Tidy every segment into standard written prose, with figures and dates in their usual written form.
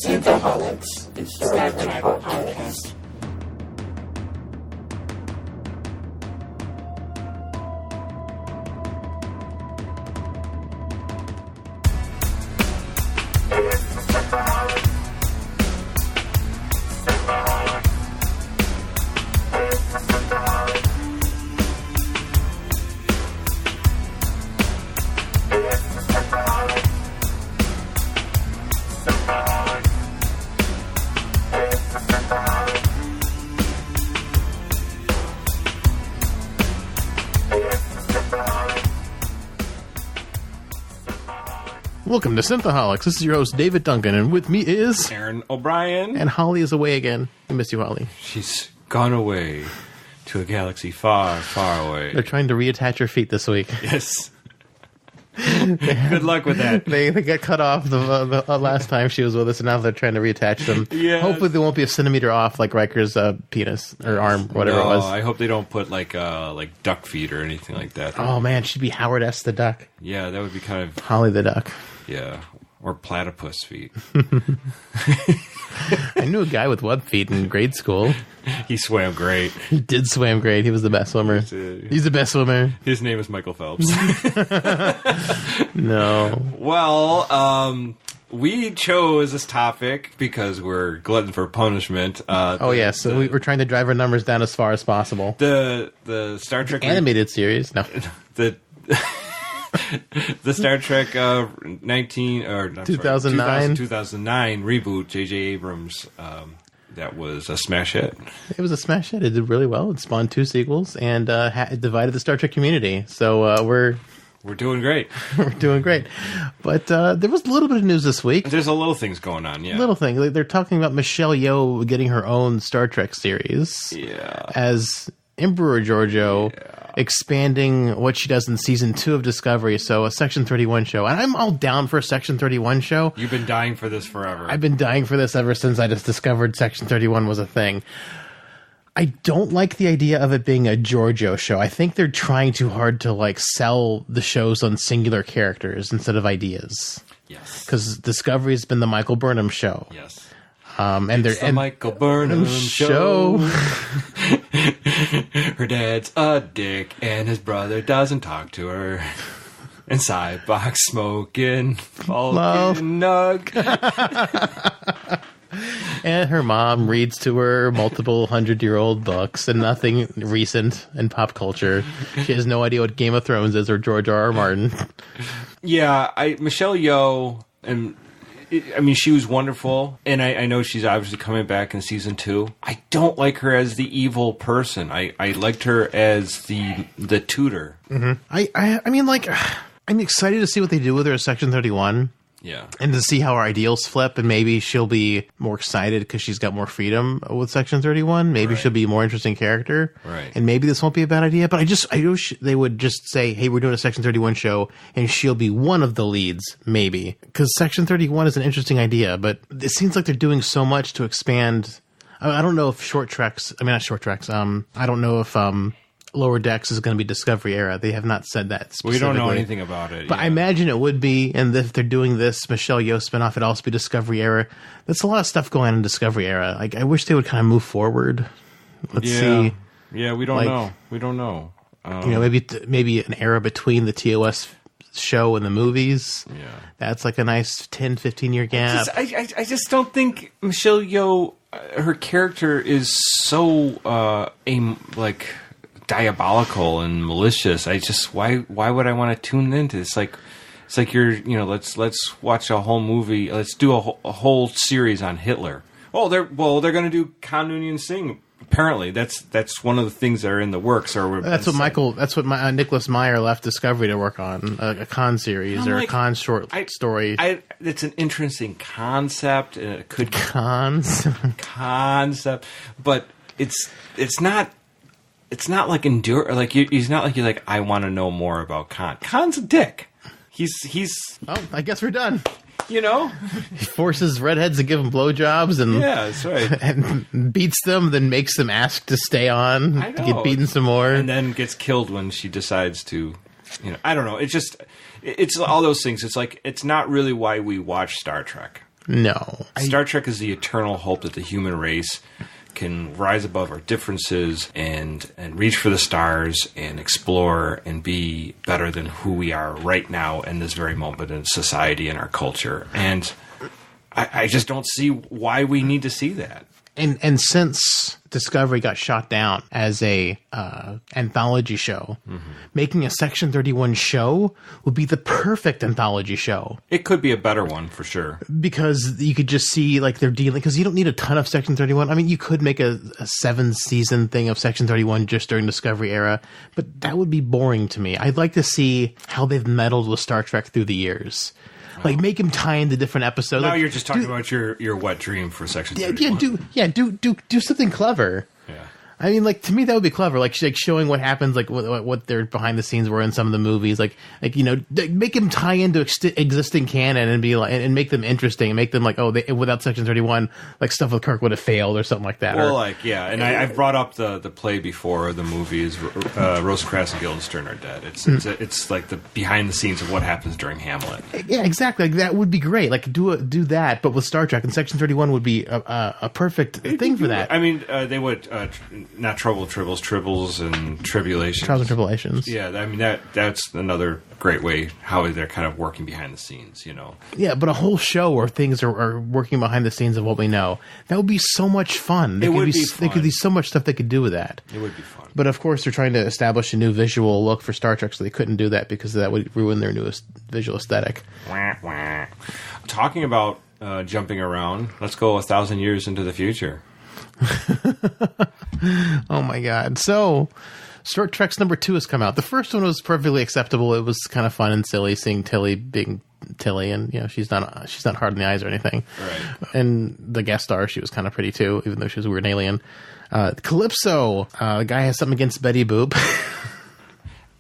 Synthaholics is the Bible podcast. Welcome to Synthaholics. This is your host, David Duncan, and with me is... Aaron O'Brien. And Holly is away again. I miss you, Holly. She's gone away to a galaxy far, far away. They're trying to reattach her feet this week. Yes. Good luck with that. They got cut off the last time she was with us, and now they're trying to reattach them. Yes. Hopefully they won't be a centimeter off like Riker's penis or arm, whatever it was. I hope they don't put like duck feet or anything like that. Oh, man, she'd be Howard S. the Duck. Yeah, that would be kind of... Holly the Duck. Yeah, or platypus feet. I knew a guy with web feet in grade school. He swam great. He did swim great. He was the best swimmer. He's the best swimmer. His name is Michael Phelps. No. Well, we chose this topic because we're glutton for punishment. So we're trying to drive our numbers down as far as possible. The Star Trek... Animated series. No. The Star Trek 2009 reboot, J.J. Abrams, that was a smash hit. It was a smash hit. It did really well. It spawned 2 sequels and it divided the Star Trek community. So we're doing great. We're doing great. But there was a little bit of news this week. There's a little things going on, yeah. Little thing. They're talking about Michelle Yeoh getting her own Star Trek series. Yeah. As Emperor Giorgio. Yeah. Expanding what she does in season 2 of Discovery, so a Section 31 show. And I'm all down for a Section 31 show. You've been dying for this forever. I've been dying for this ever since I just discovered Section 31 was a thing. I don't like the idea of it being a Giorgio show. I think they're trying too hard to sell the shows on singular characters instead of ideas. Yes. Because Discovery's been the Michael Burnham show. Yes. And it's the Michael Burnham show. Her dad's a dick, and his brother doesn't talk to her. And sidebox smoking, Vulcan nug. And her mom reads to her multiple 100-year-old books and nothing recent in pop culture. She has no idea what Game of Thrones is or George R.R. Martin. Yeah, Michelle Yeoh, and... I mean, she was wonderful, and I know she's obviously coming back in season 2. I don't like her as the evil person. I liked her as the tutor. Mm-hmm. I mean, I'm excited to see what they do with her as Section 31. Yeah. And to see how her ideals flip, and maybe she'll be more excited because she's got more freedom with Section 31. Maybe she'll be a more interesting character. Right. And maybe this won't be a bad idea, but I wish they would just say, hey, we're doing a Section 31 show, and she'll be one of the leads, maybe. Because Section 31 is an interesting idea, but it seems like they're doing so much to expand. I don't know if I don't know if Lower Decks is going to be Discovery era. They have not said that specifically. We don't know anything about it. But I imagine it would be, and if they're doing this Michelle Yeoh spinoff, it'd also be Discovery era. That's a lot of stuff going on in Discovery era. I wish they would kind of move forward. Let's see. Yeah, we don't know. We don't know. Maybe an era between the TOS show and the movies. Yeah. That's a nice 10, 15-year gap. I just don't think Michelle Yeoh, her character is so diabolical and malicious. Why would I want to tune into this? It's like you're, let's watch a whole movie. Let's do a whole series on Hitler. They're going to do Khan Noonien Singh. Apparently, that's one of the things that are in the works. That's what Nicholas Meyer left Discovery to work on, a Khan series or a Khan short story. It's an interesting concept, and it could concept, but it's not. It's not like endure. He's not like you're like, I want to know more about Khan. Khan's a dick. He's. Oh, I guess we're done. He forces redheads to give him blowjobs, and that's right, and beats them, then makes them ask to stay on to get beaten some more, and then gets killed when she decides to. I don't know. It's all those things. It's like it's not really why we watch Star Trek. No. Star Trek is the eternal hope that the human race can rise above our differences and reach for the stars and explore and be better than who we are right now in this very moment in society and our culture. And I just don't see why we need to see that. And since Discovery got shot down as a anthology show, making a Section 31 show would be the perfect anthology show. It could be a better one for sure. Because you could just see like they're dealing, because you don't need a ton of Section 31. I mean, you could make a 7-season thing of Section 31 just during Discovery era, but that would be boring to me. I'd like to see how they've meddled with Star Trek through the years. Like, make him tie into different episodes. Now like, you're just talking about your wet dream for Section 31. Do something clever. Yeah. I mean, like, to me, that would be clever. Like showing what happens, like what their behind the scenes were in some of the movies. Like you know, make him tie into existing canon and be like, and make them interesting and make them like, without Section 31, like stuff with Kirk would have failed or something like that. Well, and I've brought up the play before. The movie is Rosencrantz and Guildenstern are dead. It's like the behind the scenes of what happens during Hamlet. Yeah, exactly. Like, that would be great. Like do that, but with Star Trek, and Section 31 would be a perfect thing for that. I mean, they would. Not tribbles and tribulations. Trials and tribulations. Yeah, I mean that's another great way how they're kind of working behind the scenes, you know. Yeah, but a whole show where things are working behind the scenes of what we know, that would be so much fun. There could be so much stuff they could do with that. It would be fun. But of course, they're trying to establish a new visual look for Star Trek, so they couldn't do that because that would ruin their newest visual aesthetic. Wah, wah. Talking about jumping around, let's go 1,000 years into the future. Oh my god. So Star Trek's number 2 has come out. The first one was perfectly acceptable. It was kind of fun and silly seeing Tilly being Tilly, and you know, she's not hard in the eyes or anything. Right. And the guest star, she was kind of pretty too, even though she was a weird alien. Calypso, the guy has something against Betty Boop.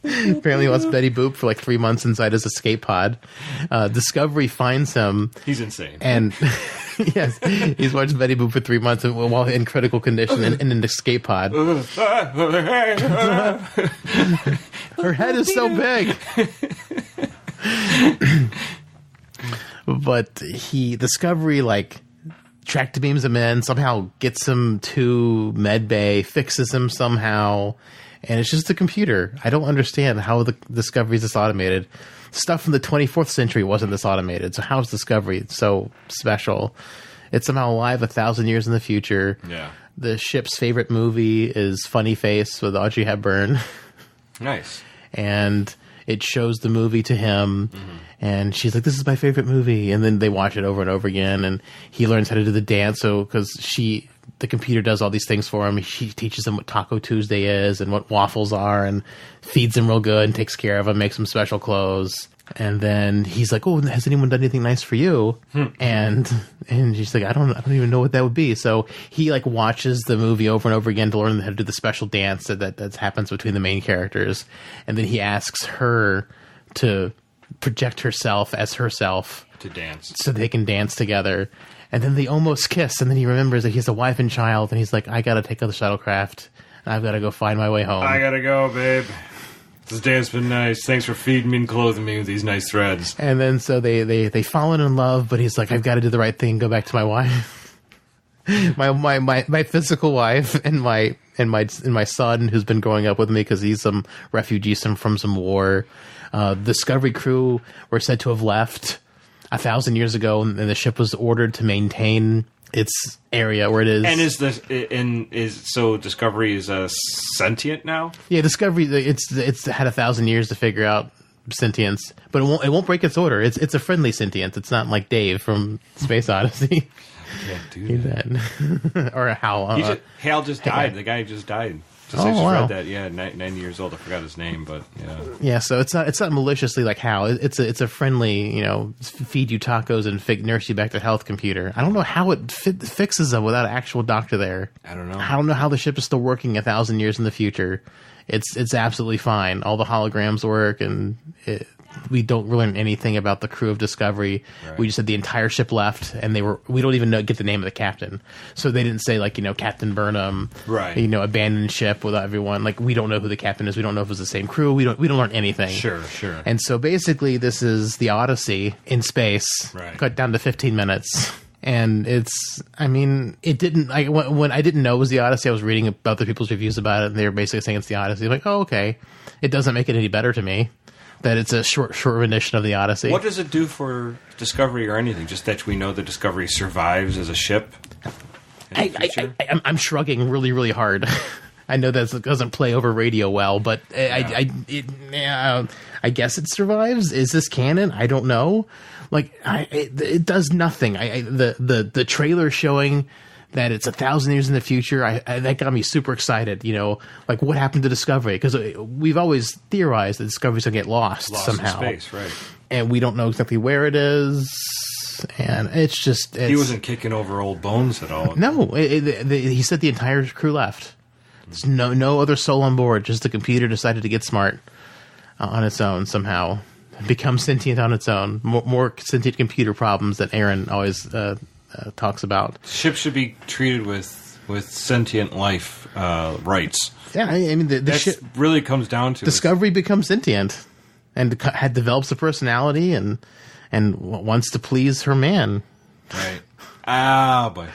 Apparently he wants Betty Boop for like 3 months inside his escape pod. Discovery finds him. He's insane. And yes, he's watched Betty Boop for 3 months while in critical condition in an escape pod. Her head is so big. But Discovery like track beams him in, somehow gets him to medbay, fixes him somehow. And it's just a computer. I don't understand how the Discovery is this automated. Stuff from the 24th century wasn't this automated. So how's Discovery so special? It's somehow alive 1,000 years in the future. Yeah. The ship's favorite movie is Funny Face with Audrey Hepburn. Nice. And it shows the movie to him. Mm-hmm. And she's like, this is my favorite movie. And then they watch it over and over again. And he learns how to do the dance. So because the computer does all these things for him. She teaches him what Taco Tuesday is and what waffles are, and feeds him real good and takes care of him, makes him special clothes. And then he's like, "Oh, has anyone done anything nice for you?" And she's like, "I don't even know what that would be." So he like watches the movie over and over again to learn how to do the special dance that happens between the main characters. And then he asks her to project herself as herself to dance, so they can dance together. And then they almost kiss, and then he remembers that he has a wife and child, and he's like, I gotta take out the shuttlecraft, and I've gotta go find my way home. I gotta go, babe. This day's been nice. Thanks for feeding me and clothing me with these nice threads. And then so they fallen in love, but he's like, I've gotta do the right thing and go back to my wife. my physical wife and my son who's been growing up with me because he's some refugee from some war. Discovery crew were said to have left 1,000 years ago, and the ship was ordered to maintain its area where it is. And so Discovery is sentient now? Yeah, Discovery it's had 1,000 years to figure out sentience, but it won't break its order. It's a friendly sentience. It's not like Dave from Space Odyssey. Can't do that. Or Hal. Hal just died. The guy just died. I just read that. Yeah, 90 years old. I forgot his name, but yeah. Yeah, so it's not maliciously like Hal. It's a friendly, feed you tacos and nurse you back to health computer. I don't know how it fixes them without an actual doctor there. I don't know. I don't know how the ship is still working 1,000 years in the future. It's absolutely fine. All the holograms work, and we don't learn anything about the crew of Discovery. Right. We just said the entire ship left, and we don't even get the name of the captain. So they didn't say, like, Captain Burnham, right? Abandoned ship with everyone. Like, we don't know who the captain is. We don't know if it's the same crew. We don't learn anything. Sure. And so basically, this is the Odyssey in space, cut down to 15 minutes. And it didn't, when I didn't know it was the Odyssey, I was reading about the people's reviews about it, and they were basically saying it's the Odyssey. I'm like, oh, okay. It doesn't make it any better to me that it's a short rendition of the Odyssey. What does it do for Discovery or anything? Just that we know the Discovery survives as a ship? I'm shrugging really, really hard. I know that doesn't play over radio well, but I guess it survives. Is this canon? I don't know. Like, it does nothing. The trailer showing that it's 1,000 years in the future, that got me super excited. Like, what happened to Discovery? Because we've always theorized that Discovery's gonna get lost somehow. In space, right? And we don't know exactly where it is. And he wasn't kicking over old bones at all. No, he said the entire crew left. There's no other soul on board. Just the computer decided to get smart on its own somehow. Become sentient on its own. More sentient computer problems that Aaron always talks about. Ships should be treated with sentient life rights. Yeah, I mean the ship really comes down to Discovery becomes sentient and develops a personality and wants to please her man. Right. Boy.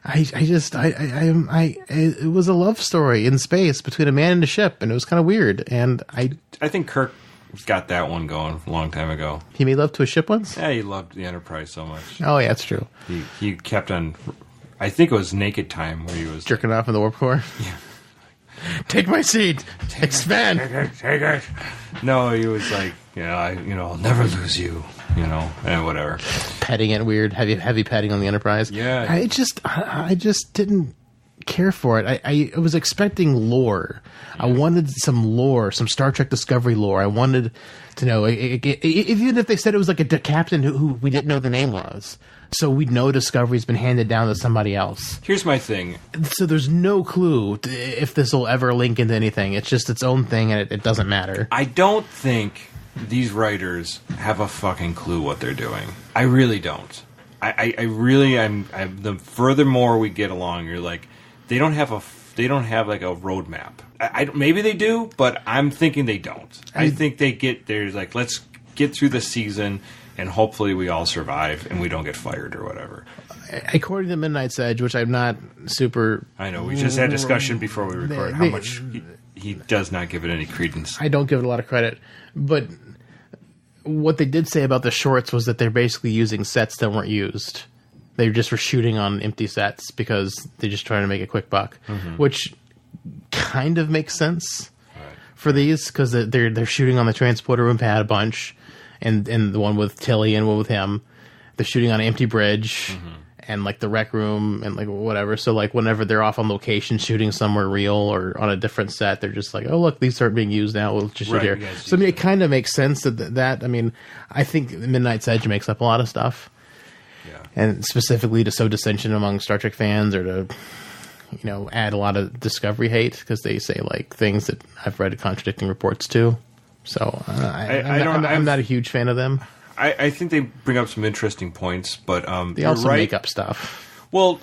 It was a love story in space between a man and a ship, and it was kind of weird. And I think Kirk got that one going a long time ago. He made love to a ship once? Yeah, he loved the Enterprise so much. Oh, yeah, that's true. He kept on, I think it was Naked Time where he was jerking off in the warp core. Yeah. Take my seat. Expand. Take it. No, he was like, I'll never lose you. And whatever. Petting it weird, heavy petting on the Enterprise. Yeah. I just didn't care for it. I was expecting lore. I wanted some lore, some Star Trek Discovery lore. I wanted to know, even if they said it was like a captain who we didn't know the name was. So we'd know Discovery's been handed down to somebody else. Here's my thing. So there's no clue if this will ever link into anything. It's just its own thing, and it doesn't matter. I don't think these writers have a fucking clue what they're doing. I really don't. I'm the furthermore we get along, you're like, they don't have like a roadmap. Maybe they do, but I'm thinking they don't. I think there's like, let's get through the season and hopefully we all survive and we don't get fired or whatever. According to Midnight's Edge, which I'm not super... I know, we just had a discussion before we recorded how much he does not give it any credence. I don't give it a lot of credit. But what they did say about the shorts was that they're basically using sets that weren't used. They just were shooting on empty sets because they're just trying to make a quick buck, which kind of makes sense for these because they're shooting on the transporter room pad a bunch, and the one with Tilly and one with him. They're shooting on an empty bridge and like the rec room and like whatever. So like whenever they're off on location shooting somewhere real or on a different set, they're just like, oh look, these aren't being used now. We'll just shoot here. Yes, so I mean, it kind of makes sense that I mean, I think Midnight's Edge makes up a lot of stuff. And specifically to sow dissension among Star Trek fans or to, add a lot of Discovery hate because they say like things that I've read contradicting reports too. So I'm not a huge fan of them. I think they bring up some interesting points, but they also make up stuff. Well,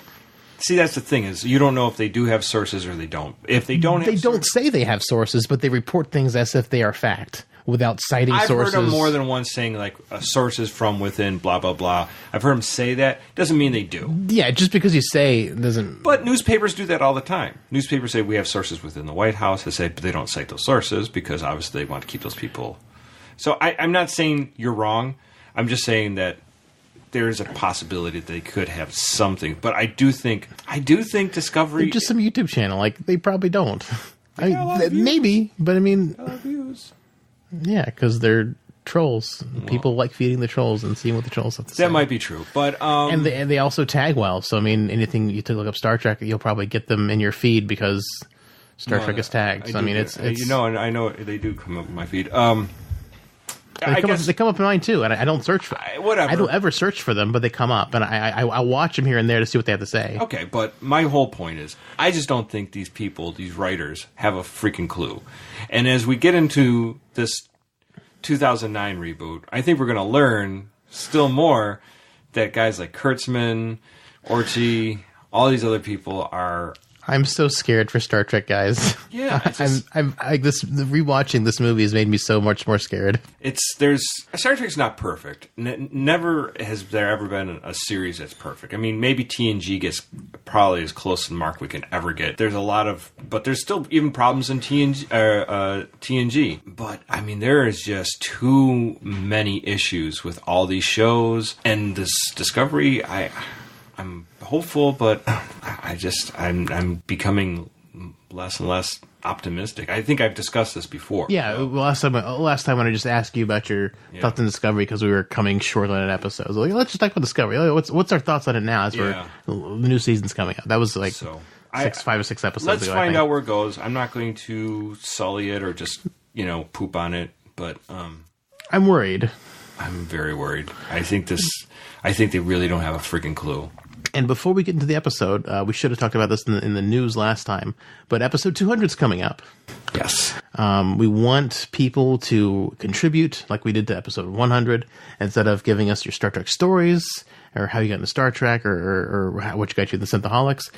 see, that's the thing is you don't know if they do have sources or they don't. If they don't, they don't say they have sources, but they report things as if they are fact. Without citing sources. I've heard them more than once saying, like, sources from within, blah, blah, blah. I've heard them say that. Doesn't mean they do. Yeah, just because you say doesn't... But newspapers do that all the time. Newspapers say we have sources within the White House. They say but they don't cite those sources because obviously they want to keep those people. So I'm not saying you're wrong. I'm just saying that there is a possibility that they could have something. But I do think Discovery... They're just some YouTube channel. Like, they probably don't. Maybe, but I mean... A lot of views. Yeah, because they're trolls. People like feeding the trolls and seeing what the trolls have to say. That might be true, but and they also tag well. So I mean, anything you look up Star Trek, you'll probably get them in your feed because Star Trek is tagged. So I mean, it's and I know they do come up in my feed. They come up in mine too, and I don't search for whatever. I don't ever search for them, but they come up, and I watch them here and there to see what they have to say. Okay, but my whole point is, I just don't think these people, these writers, have a freaking clue. And as we get into this 2009 reboot, I think we're going to learn still more that guys like Kurtzman, Orci, all these other people are. I'm so scared for Star Trek, guys. Yeah, rewatching this movie has made me so much more scared. Star Trek's not perfect. Never has there ever been a series that's perfect. I mean, maybe TNG gets probably as close to the mark we can ever get. But there's still even problems in TNG. But I mean, there is just too many issues with all these shows and this Discovery. I'm hopeful, but I'm becoming less and less optimistic. I think I've discussed this before. Yeah, last time when I just asked you about your thoughts on Discovery because we were coming short on an episode, I was like, let's just talk about Discovery. What's our thoughts on it now as the new season's coming out? That was like 5 or 6 episodes let's ago. Let's find out where it goes. I'm not going to sully it or just poop on it, but I'm worried. I'm very worried. I think they really don't have a freaking clue. And before we get into the episode, we should have talked about this in the news last time, but episode 200 is coming up. Yes. We want people to contribute like we did to episode 100. Instead of giving us your Star Trek stories or how you got into Star Trek or what you got you in the Synthaholics,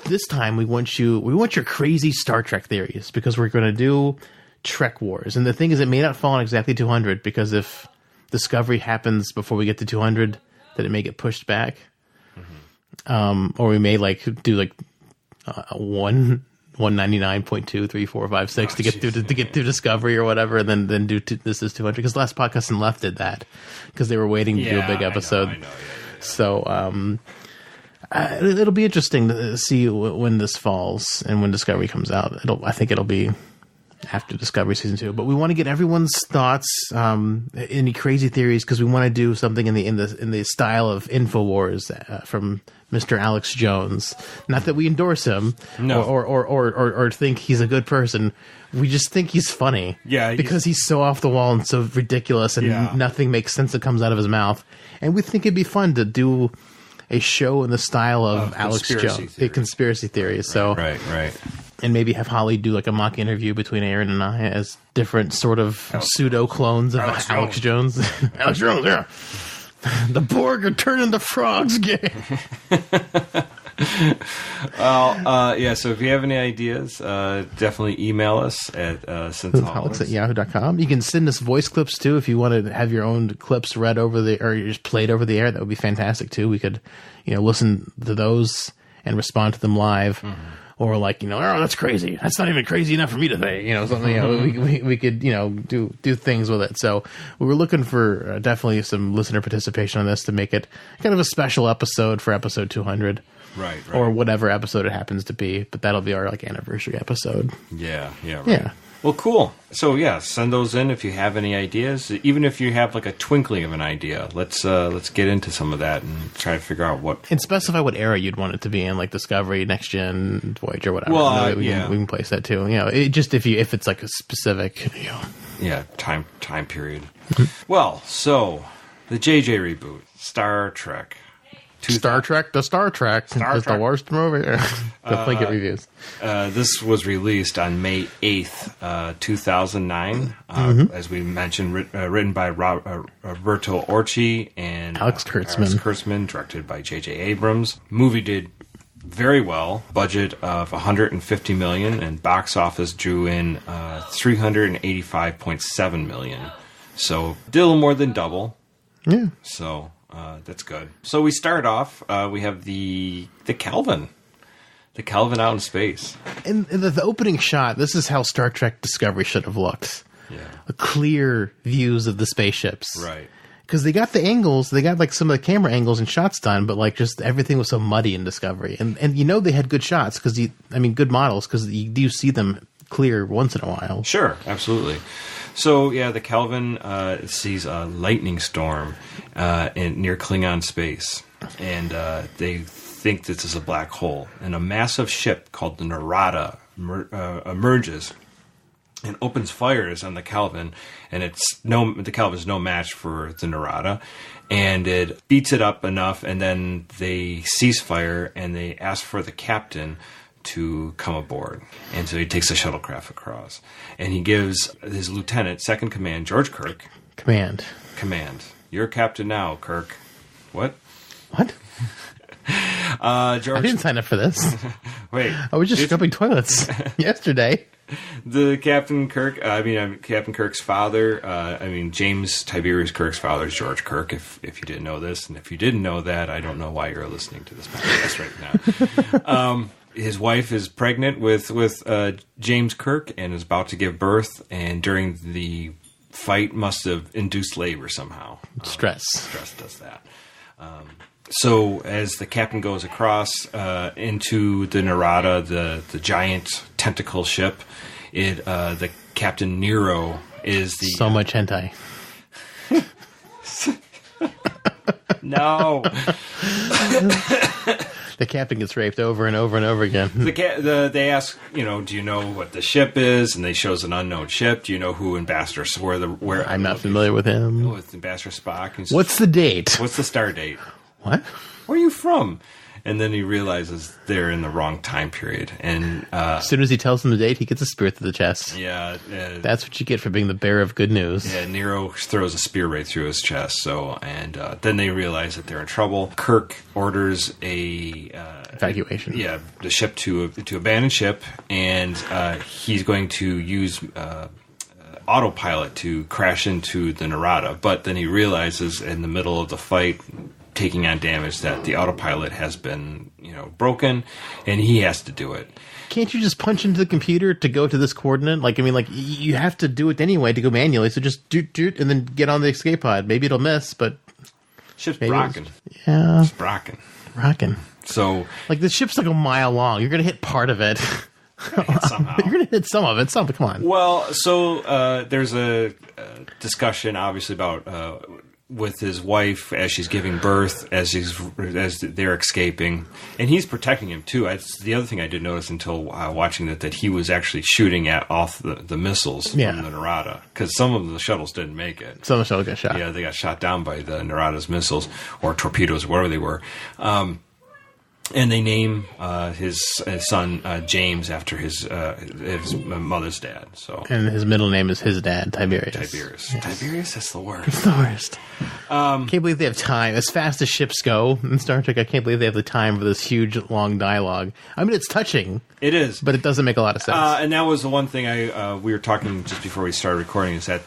this time we want your crazy Star Trek theories because we're going to do Trek Wars. And the thing is, it may not fall on exactly 200 because if Discovery happens before we get to 200, then it may get pushed back. Or we may do 199.23456 to get through Discovery or whatever, and then do this is 200 because last podcast and left did that because they were waiting to do a big episode. I know. So it'll be interesting to see when this falls and when Discovery comes out. I think it'll be after Discovery Season 2. But we want to get everyone's thoughts, any crazy theories, because we want to do something in the style of InfoWars from Mr. Alex Jones. Not that we endorse him, no, or think he's a good person. We just think he's funny. Yeah, because he's so off the wall and so ridiculous, and nothing makes sense that comes out of his mouth. And we think it'd be fun to do a show in the style of Alex Jones, a conspiracy theories. So right. And maybe have Holly do like a mock interview between Aaron and I as different sort of pseudo clones of Alex Jones. Alex Jones, yeah. The Borg are turning the frogs gay. Well, so if you have any ideas, definitely email us at synthaholics@yahoo.com. You can send us voice clips too if you want to have your own clips read over or just played over the air. That would be fantastic too. We could, listen to those and respond to them live. Mm-hmm. Or oh, that's crazy. That's not even crazy enough for me to say. Something. We could do things with it. So we were looking for definitely some listener participation on this to make it kind of a special episode for episode 200. Right. Or whatever episode it happens to be. But that'll be our anniversary episode. Yeah. Right. Yeah. Well, cool. So send those in if you have any ideas. Even if you have like a twinkling of an idea, let's get into some of that and try to figure out what. And specify what era you'd want it to be in, like Discovery, Next Gen, Voyager, whatever. Well, we can place that too. If it's like a specific. Time period. Well, so the JJ reboot, Star Trek. Star Trek is the worst movie. Definitely get reviews. This was released on May 8th, 2009. As we mentioned, written by Roberto Orci and Alex Kurtzman, directed by J.J. Abrams. Movie did very well. Budget of $150 million, and box office drew in $385.7 million. So did a little more than double. Yeah. So that's good. So we start off. We have the Kelvin. The Kelvin out in space. And the opening shot, this is how Star Trek Discovery should have looked. Yeah. Clear views of the spaceships. Right. Because they got the angles, they got like some of the camera angles and shots done, but like just everything was so muddy in Discovery. And they had good shots, good models, because you do see them clear once in a while. Sure, absolutely. So, the Kelvin sees a lightning storm near Klingon space, and they think this is a black hole. And a massive ship called the Narada emerges and opens fires on the Kelvin, and the Kelvin's no match for the Narada, and it beats it up enough, and then they cease fire, and they ask for the captain to come aboard. And so he takes the shuttlecraft across. And he gives his lieutenant, second command, George Kirk. Command. You're captain now, Kirk. What? What? George. I didn't sign up for this. Wait. I was just scrubbing toilets yesterday. The Captain Kirk, Captain Kirk's father, James Tiberius Kirk's father is George Kirk, if you didn't know this. And if you didn't know that, I don't know why you're listening to this podcast right now. His wife is pregnant with James Kirk and is about to give birth, and during the fight must have induced labor somehow. Stress does that. So as the captain goes across into the Narada, the giant tentacle ship, the Captain Nero is the so much hentai. No. The captain gets raped over and over and over again. They ask, do you know what the ship is? And they shows an unknown ship. Do you know who Ambassador? Where I'm not familiar with him. With Ambassador Spock. What's the date? What's the star date? What? Where are you from? And then he realizes they're in the wrong time period. And as soon as he tells them the date, he gets a spear through the chest. Yeah. That's what you get for being the bearer of good news. Yeah, Nero throws a spear right through his chest. Then they realize that they're in trouble. Kirk orders a evacuation. The ship to abandon ship, and he's going to use autopilot to crash into the Narada. But then he realizes in the middle of the fight, taking on damage, that the autopilot has been broken, and he has to do it. Can't you just punch into the computer to go to this coordinate? You have to do it anyway to go manually, so just doot and then get on the escape pod. Maybe it'll miss, but ship's rocking. Yeah, it's rocking. So the ship's like a mile long. You're gonna hit part of it. Somehow you're gonna hit some of it. Come on. Well, so there's a discussion, obviously, about with his wife as she's giving birth, as they're escaping, and he's protecting him too. That's the other thing I did notice until watching that he was actually shooting off the missiles from the Narada, because some of the shuttles didn't make it. Some of the shuttles got shot. Yeah, they got shot down by the Narada's missiles or torpedoes, whatever they were. And they name his son James after his mother's dad. So, and his middle name is his dad, Tiberius. Yes. Tiberius, that's the worst. It's the worst. Can't believe they have time. As fast as ships go in Star Trek, I can't believe they have the time for this huge, long dialogue. I mean, it's touching. It is, but it doesn't make a lot of sense. And that was the one thing we were talking just before we started recording, is that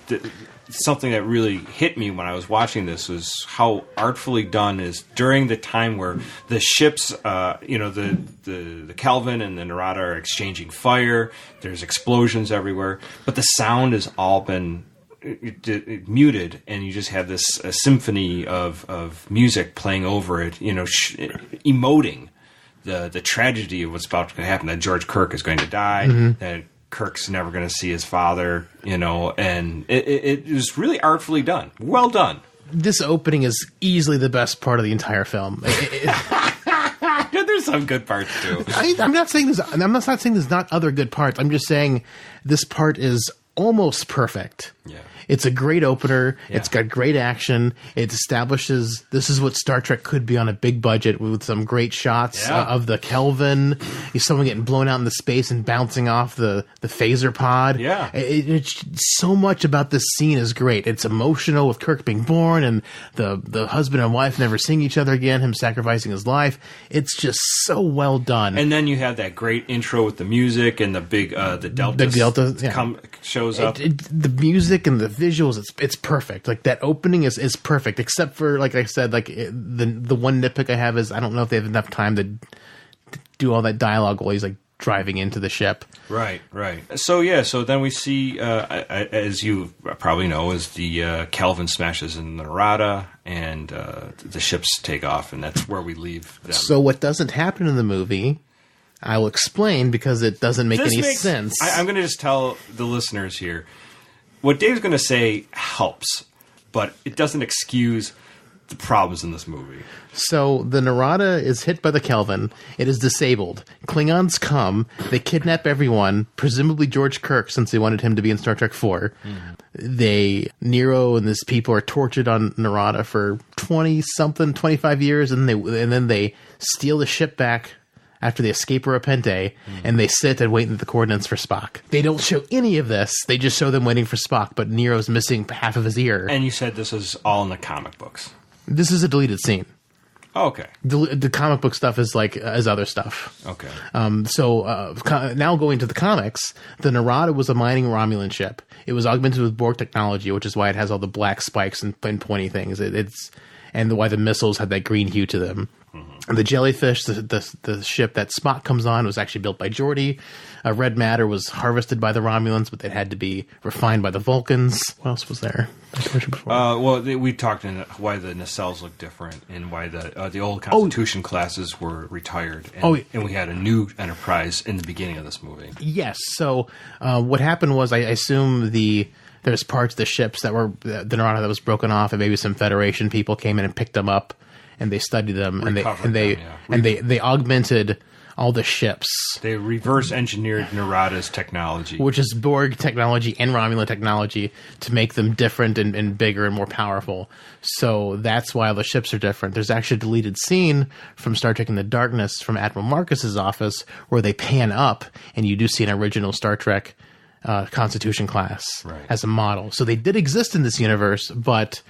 something that really hit me when I was watching this was how artfully done is during the time where the ships, the Kelvin and the Narada are exchanging fire. There's explosions everywhere, but the sound has all been muted, and you just have this symphony of music playing over it. Emoting the tragedy of what's about to happen. That George Kirk is going to die. Mm-hmm. That Kirk's never going to see his father, and it was really artfully done. Well done. This opening is easily the best part of the entire film. Yeah, there's some good parts too. I'm not saying there's not other good parts. I'm just saying this part is almost perfect. Yeah. It's a great opener. Yeah. It's got great action. It establishes this is what Star Trek could be on a big budget, with some great shots of the Kelvin. Someone getting blown out into space and bouncing off the phaser pod. Yeah. It's so much about this scene is great. It's emotional with Kirk being born and the husband and wife never seeing each other again, him sacrificing his life. It's just so well done. And then you have that great intro with the music and the big the Delta shows up. The music and the visuals, it's perfect. Like that opening is perfect, except for, like I said, the one nitpick I have is I don't know if they have enough time to do all that dialogue while he's like driving into the ship. Right. So then we see, as you probably know, as the Kelvin smashes in the Narada and the ships take off, and that's where we leave them. So what doesn't happen in the movie, I will explain because it doesn't make any sense. I'm going to just tell the listeners here. What Dave's going to say helps, but it doesn't excuse the problems in this movie. So the Narada is hit by the Kelvin. It is disabled. Klingons come. They kidnap everyone, presumably George Kirk, since they wanted him to be in Star Trek 4. Mm. Nero and his people are tortured on Narada for 25 years, and then they steal the ship back after they escape Repente, and they sit and wait in the coordinates for Spock. They don't show any of this. They just show them waiting for Spock, but Nero's missing half of his ear. And you said this is all in the comic books. This is a deleted scene. Oh, okay. The comic book stuff is as other stuff. Okay. Now going to the comics, the Narada was a mining Romulan ship. It was augmented with Borg technology, which is why it has all the black spikes and pointy things. And why the missiles had that green hue to them. And the jellyfish, the ship that Spock comes on, was actually built by Geordi. Red matter was harvested by the Romulans, but it had to be refined by the Vulcans. What else was there? We talked in why the nacelles look different and why the old Constitution classes were retired. And we had a new Enterprise in the beginning of this movie. Yes. So what happened was, I assume there's parts of the ships that were the Narada that was broken off, and maybe some Federation people came in and picked them up, and they studied them, and they augmented all the ships. They reverse engineered Narada's technology, which is Borg technology and Romulan technology, to make them different and bigger and more powerful. So that's why all the ships are different. There's actually a deleted scene from Star Trek in the Darkness from Admiral Marcus's office where they pan up, and you do see an original Star Trek Constitution class as a model. So they did exist in this universe, but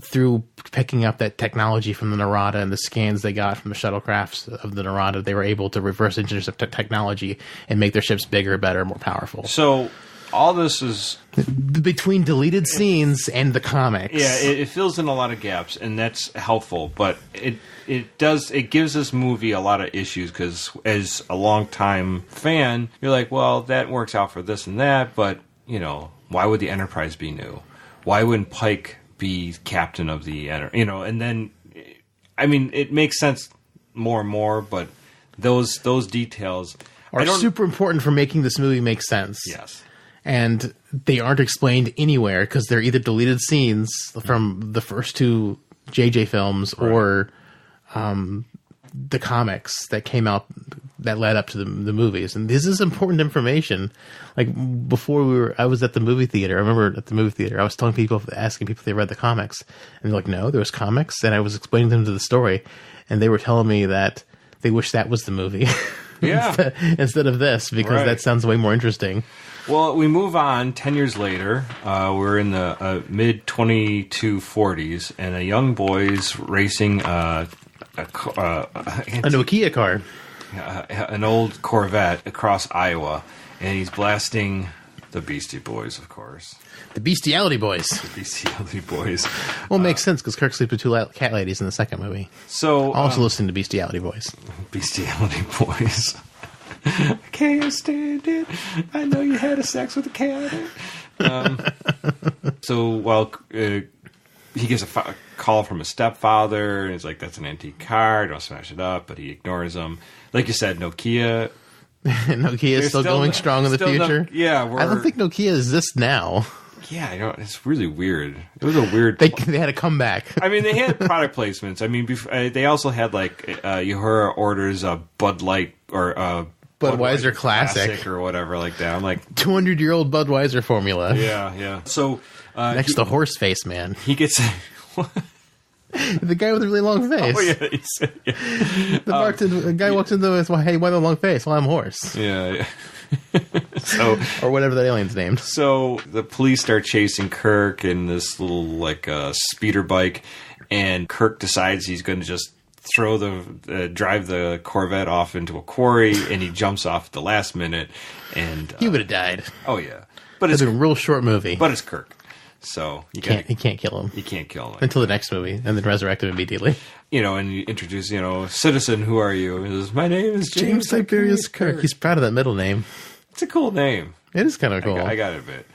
through picking up that technology from the Narada and the scans they got from the shuttlecrafts of the Narada, they were able to reverse engineer some technology and make their ships bigger, better, more powerful. So all this is between deleted scenes and the comics. Yeah, it fills in a lot of gaps, and that's helpful. But it gives this movie a lot of issues, because as a longtime fan, you're like, well, that works out for this and that, but why would the Enterprise be new? Why wouldn't Pike be captain of the Enterprise? And then, I mean, it makes sense more and more, but those details are super important for making this movie make sense. Yes. And they aren't explained anywhere, because they're either deleted scenes from the first two JJ films or the comics that came out that led up to the movies. And this is important information. Like, before I was at the movie theater. I remember at the movie theater, I was asking people if they read the comics, and they're like, no, there was comics. And I was explaining to them the story, and they were telling me that they wish that was the movie. Yeah. instead of this, because that sounds way more interesting. Well, we move on 10 years later. We're in the mid-2240s, and a young boy's racing a Nokia car. An old Corvette across Iowa, and he's blasting the Beastie Boys, of course. The Bestiality Boys. The Bestiality Boys. Well, it makes sense, because Kirk sleeps with two cat ladies in the second movie. So also listening to Bestiality Boys. Bestiality Boys. I can't stand it. I know you had a sex with a cat. So while he gets a call from his stepfather, and he's like, that's an antique car, don't smash it up, but he ignores him. Like you said, Nokia. Nokia is still going strong in the future. I don't think Nokia exists now. Yeah, I know. It's really weird. It was a weird... They had a comeback. I mean, they had product placements. I mean, they also had, like, Uhura orders a Bud Light or Budweiser Classic or whatever like that. I'm like... 200-year-old Budweiser formula. Yeah. So... next to Horseface Man. He gets... The guy with the really long face. Oh, yeah. The guy walks into this, hey, why the long face? Well, I'm Horse. Yeah. So, or whatever that alien's named. So the police start chasing Kirk in this little, like, speeder bike, and Kirk decides he's going to just drive the Corvette off into a quarry, and he jumps off at the last minute, and... he would have died. Oh, yeah. But it's a real short movie. But it's Kirk. So he can't kill him. You can't kill him until the next movie, and then resurrect him immediately. And you introduce, citizen, who are you? He says, my name is James Tiberius Kirk. He's proud of that middle name. It's a cool name. It is kind of cool. I got to admit.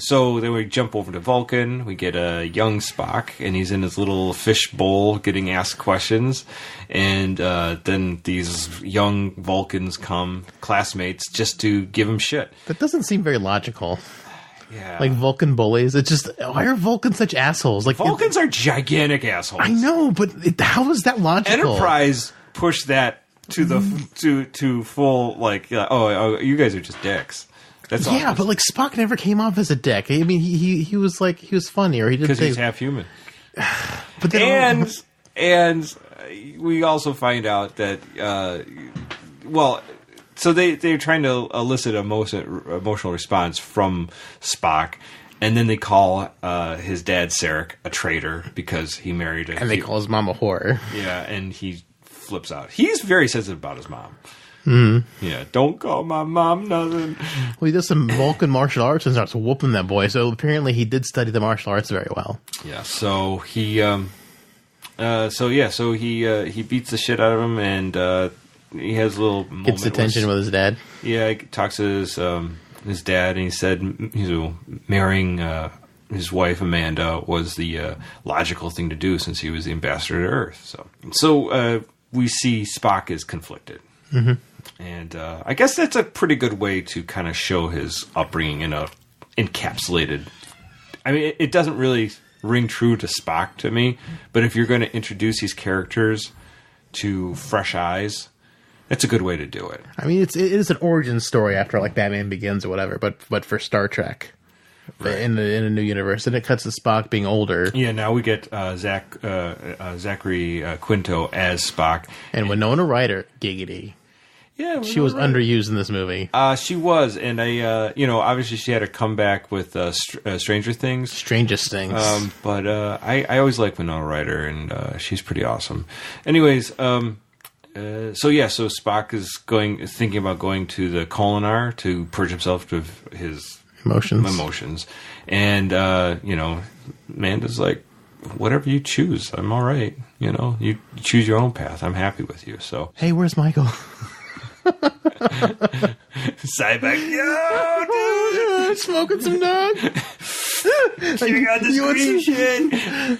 So then we jump over to Vulcan. We get a young Spock, and he's in his little fish bowl getting asked questions. And then these young Vulcans come, classmates, just to give him shit. That doesn't seem very logical. Yeah. Like Vulcan bullies. It's just, why are Vulcans such assholes? Like Vulcans are gigantic assholes. I know, but how is that logical? Enterprise pushed that to the to full, like, oh, you guys are just dicks. That's all. Yeah, but like Spock never came off as a dick. I mean, he was like, he was funny, or he didn't, because he's half human. But then and we also find out that so they're trying to elicit emotional response from Spock, and then they call his dad Sarek a traitor because he married a... And they call his mom a whore. Yeah, and he flips out. He's very sensitive about his mom. Mm-hmm. Yeah, don't call my mom nothing. Well, he does some Vulcan martial arts and starts whooping that boy, so apparently he did study the martial arts very well. Yeah, so he... he beats the shit out of him, and he has a little moment. Gets attention with his dad. Yeah, he talks to his dad, and he said, marrying his wife Amanda was the logical thing to do since he was the ambassador to Earth. So we see Spock is conflicted, and I guess that's a pretty good way to kind of show his upbringing in a encapsulated. I mean, it doesn't really ring true to Spock to me, but if you're going to introduce these characters to fresh eyes, that's a good way to do it. I mean, it is an origin story after like Batman Begins or whatever, but for Star Trek, right. in a new universe, and it cuts to Spock being older. Yeah, now we get Zachary Quinto as Spock, and Winona Ryder, giggity. Yeah, she was underused in this movie. She was, and obviously she had a comeback with Stranger Things. Strangest Things. But I always like Winona Ryder, and she's pretty awesome. Anyways, so Spock is thinking about going to the Kolinar to purge himself of his emotions, and Amanda's like, whatever you choose, I'm all right. You choose your own path. I'm happy with you. So hey, where's Michael? Cyback, yo, dude, smoking some nog. Check out the screen shit.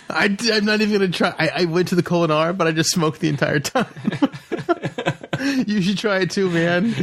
I'm not even gonna try. I went to the Kolinar, but I just smoked the entire time. You should try it too, man.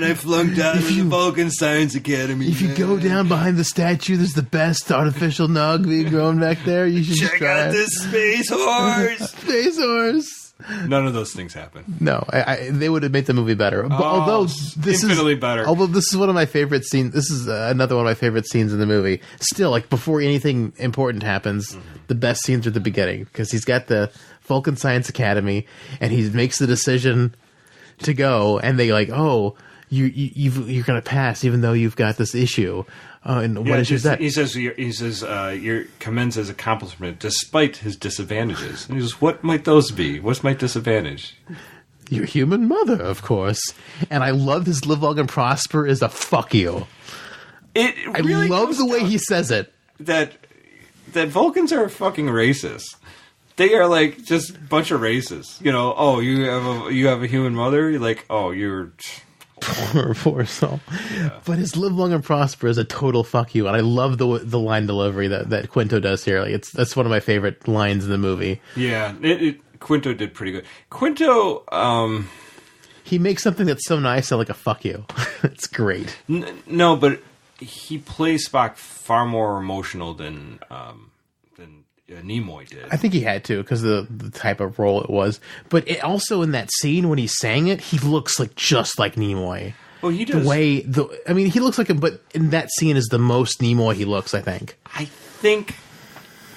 I flunked out of the Vulcan Science Academy. If you go down behind the statue, there's the best artificial nog being grown back there. You should check out this space horse. Space horse. None of those things happen. No, they would have made the movie better. Although this infinitely better. Although this is one of my favorite scenes. This is another one of my favorite scenes in the movie. Still, like before anything important happens, the best scenes are at the beginning because he's got the Vulcan Science Academy and he makes the decision to go, and they like, oh, you're gonna pass even though you've got this issue. And what issue is that? He says your commends his accomplishment despite his disadvantages. And he says, what might those be? What's my disadvantage? Your human mother, of course. And I love his live long and prosper is a fuck you. I really love the way he says it. That Vulcans are fucking racist. They are like just a bunch of racists. Oh, you have a human mother? You're like, oh, you're poor soul. Yeah. But his live long and prosper is a total fuck you, and I love the line delivery that Quinto does here. Like that's one of my favorite lines in the movie. Yeah, Quinto did pretty good. Quinto, he makes something that's so nice sound like a fuck you. It's great. No, but he plays Spock far more emotional than Nimoy did. I think he had to because of the type of role it was. But also in that scene when he sang it, he looks like just like Nimoy. Well, he does. He looks like him, but in that scene is the most Nimoy he looks, I think. I think,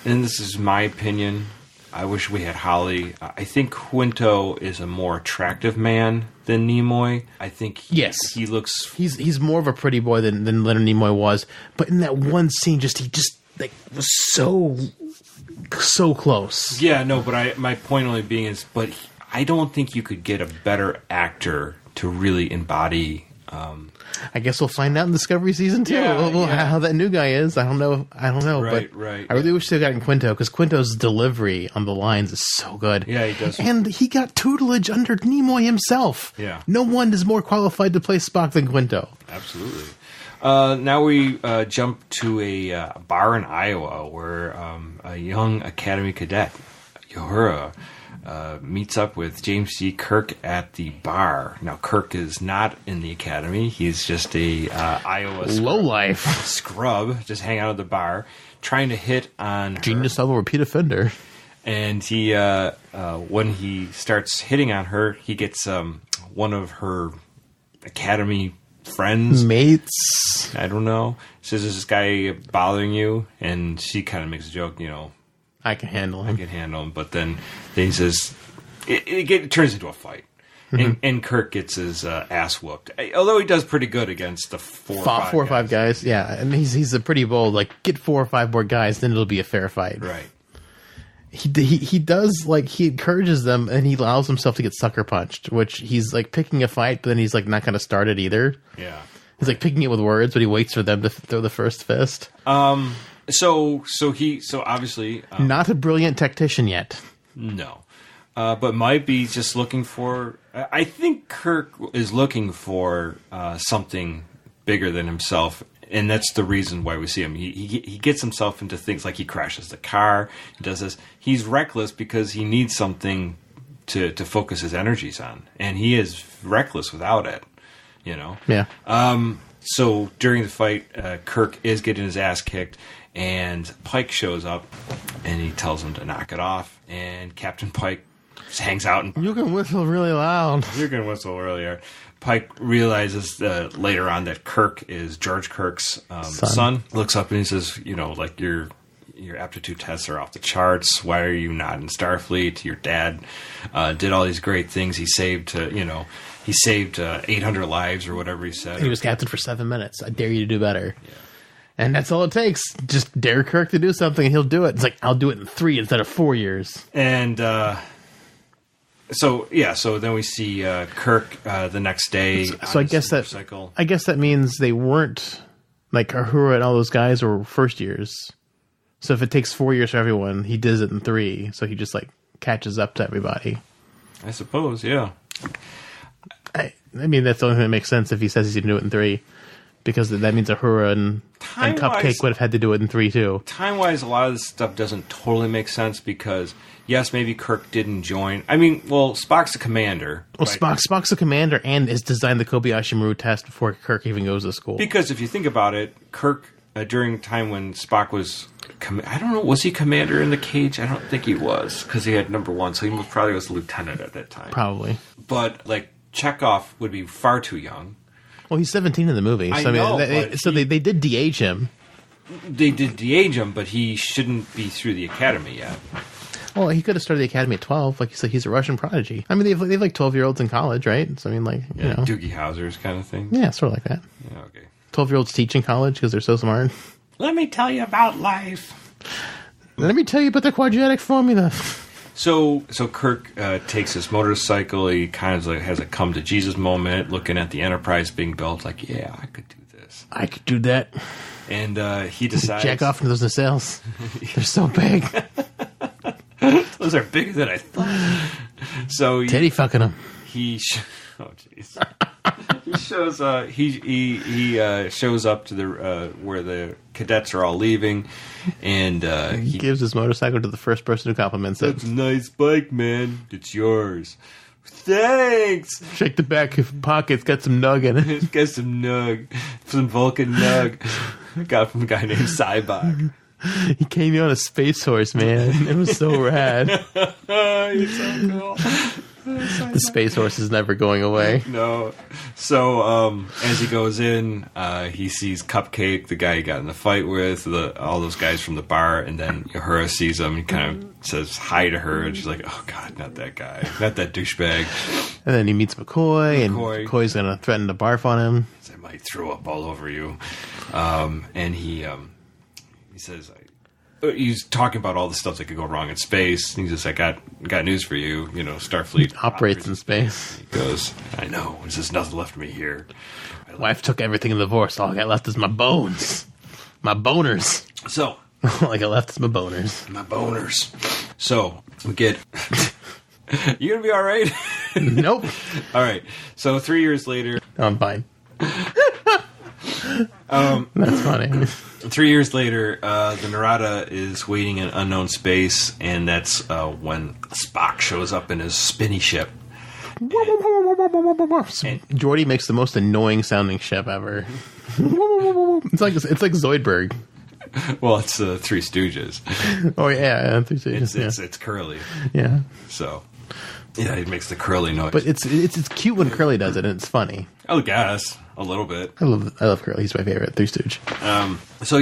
and this is my opinion, I wish we had Holly. I think Quinto is a more attractive man than Nimoy. I think he looks... He's more of a pretty boy than Leonard Nimoy was. But in that one scene, he just was so close. Yeah, no, but my point only being is, but I don't think you could get a better actor to really embody. I guess we'll find out in Discovery Season 2 how that new guy is. I don't know. Right, but right. I really wish they gotten Quinto because Quinto's delivery on the lines is so good. Yeah, he does. And he got tutelage under Nimoy himself. Yeah. No one is more qualified to play Spock than Quinto. Absolutely. Now we jump to a bar in Iowa where a young Academy cadet, Uhura, meets up with James C. Kirk at the bar. Now, Kirk is not in the Academy. He's just a Iowa lowlife scrub, just hanging out at the bar, trying to hit on genius level repeat offender. And he, when he starts hitting on her, he gets one of her Academy friends, mates, I don't know, says, is this guy bothering you? And she kind of makes a joke, I can handle him. But then he says, it turns into a fight. And Kirk gets his ass whooped. Although he does pretty good against the four or five guys. Yeah, and he's a pretty bold. Like, get 4 or 5 more guys, then it'll be a fair fight. Right. He does, like, he encourages them, and he allows himself to get sucker punched, which he's like picking a fight, but then he's like not going to start it either. Yeah. He's like picking it with words, but he waits for them to throw the first fist. So obviously not a brilliant tactician yet. No. But might be just looking for. I think Kirk is looking for something bigger than himself, and that's the reason why we see him. He gets himself into things like he crashes the car. He does this. He's reckless because he needs something to focus his energies on, and he is reckless without it. You know. Yeah. So during the fight, Kirk is getting his ass kicked, and Pike shows up, and he tells him to knock it off, and Captain Pike just hangs out and you can whistle really loud. You can whistle earlier. Pike realizes later on that Kirk is George Kirk's son. Looks up and he says, you know, like your aptitude tests are off the charts. Why are you not in Starfleet? Your dad did all these great things. He saved 800 lives or whatever he said. He was captain for 7 minutes. I dare you to do better. Yeah. And that's all it takes. Just dare Kirk to do something and he'll do it. It's like, I'll do it in 3 instead of 4 years. And So then we see Kirk the next day. So I guess that means they weren't like Uhura and all those guys were first years. So if it takes 4 years for everyone, he does it in 3. So he just like catches up to everybody. I suppose, yeah. I mean, that's the only thing that makes sense if he says he's going to do it in 3. Because that means Uhura and Cupcake would have had to do it in 3 too. Time-wise, a lot of this stuff doesn't totally make sense because, yes, maybe Kirk didn't join. I mean, well, Spock's the commander. Well, right? Spock's the commander and has designed the Kobayashi Maru test before Kirk even goes to school. Because if you think about it, Kirk, during time when Spock was... I don't know, was he commander in the cage? I don't think he was, because he had number 1, so he probably was a lieutenant at that time. Probably. But, like, Chekhov would be far too young. Well, he's 17 in the movie. So, they did de-age him. They did de-age him, but he shouldn't be through the academy yet. Well, he could have started the academy at 12. Like you said, he's a Russian prodigy. I mean, they have like 12-year-olds in college, right? So, I mean, like, you know. Doogie Howser's kind of thing. Yeah, sort of like that. Yeah, okay. 12-year-olds teach in college because they're so smart. Let me tell you about life. Let me tell you about the quadratic formula. So Kirk takes his motorcycle. He kind of like has a come to Jesus moment, looking at the Enterprise being built. Like, yeah, I could do this. I could do that. And he decides jack off into those nacelles. They're so big. Those are bigger than I thought. So Teddy fucking them. Oh jeez. He shows he shows up to the where the cadets are all leaving, and he gives his motorcycle to the first person who compliments it. That's a nice bike, man. It's yours. Thanks. Shake the back pocket. It's got some nug in it. It's got some nug, some Vulcan nug. Got from a guy named Cybok. He came here on a space horse, man. It was so rad. You're so cool. The space horse is never going away. No. So as he goes in, he sees Cupcake, the guy he got in the fight with, all those guys from the bar, and then Uhura sees him. He kind of says hi to her, and she's like, "Oh God, not that guy, not that douchebag." And then he meets McCoy, and McCoy's going to threaten to barf on him. I might throw up all over you. And he says, he's talking about all the stuff that could go wrong in space. He's just like, got news for you. You know, Starfleet operates in space. He goes, I know. There's just nothing left of me here. Wife took everything in the divorce. All I got left is my bones. My boners. So. All I got left is my boners. My boners. So, we get... You gonna be all right? Nope. All right. So 3 years later... I'm fine. That's funny. 3 years later, the Narada is waiting in unknown space, and that's when Spock shows up in his spinny ship. Geordi makes the most annoying sounding ship ever. It's like Zoidberg. Well, it's Three Stooges. Oh yeah, Three Stooges. It's Curly. Yeah. So, yeah, he makes the Curly noise. But it's cute when Curly does it, and it's funny. I guess a little bit. I love Curly. He's my favorite Three Stooge. So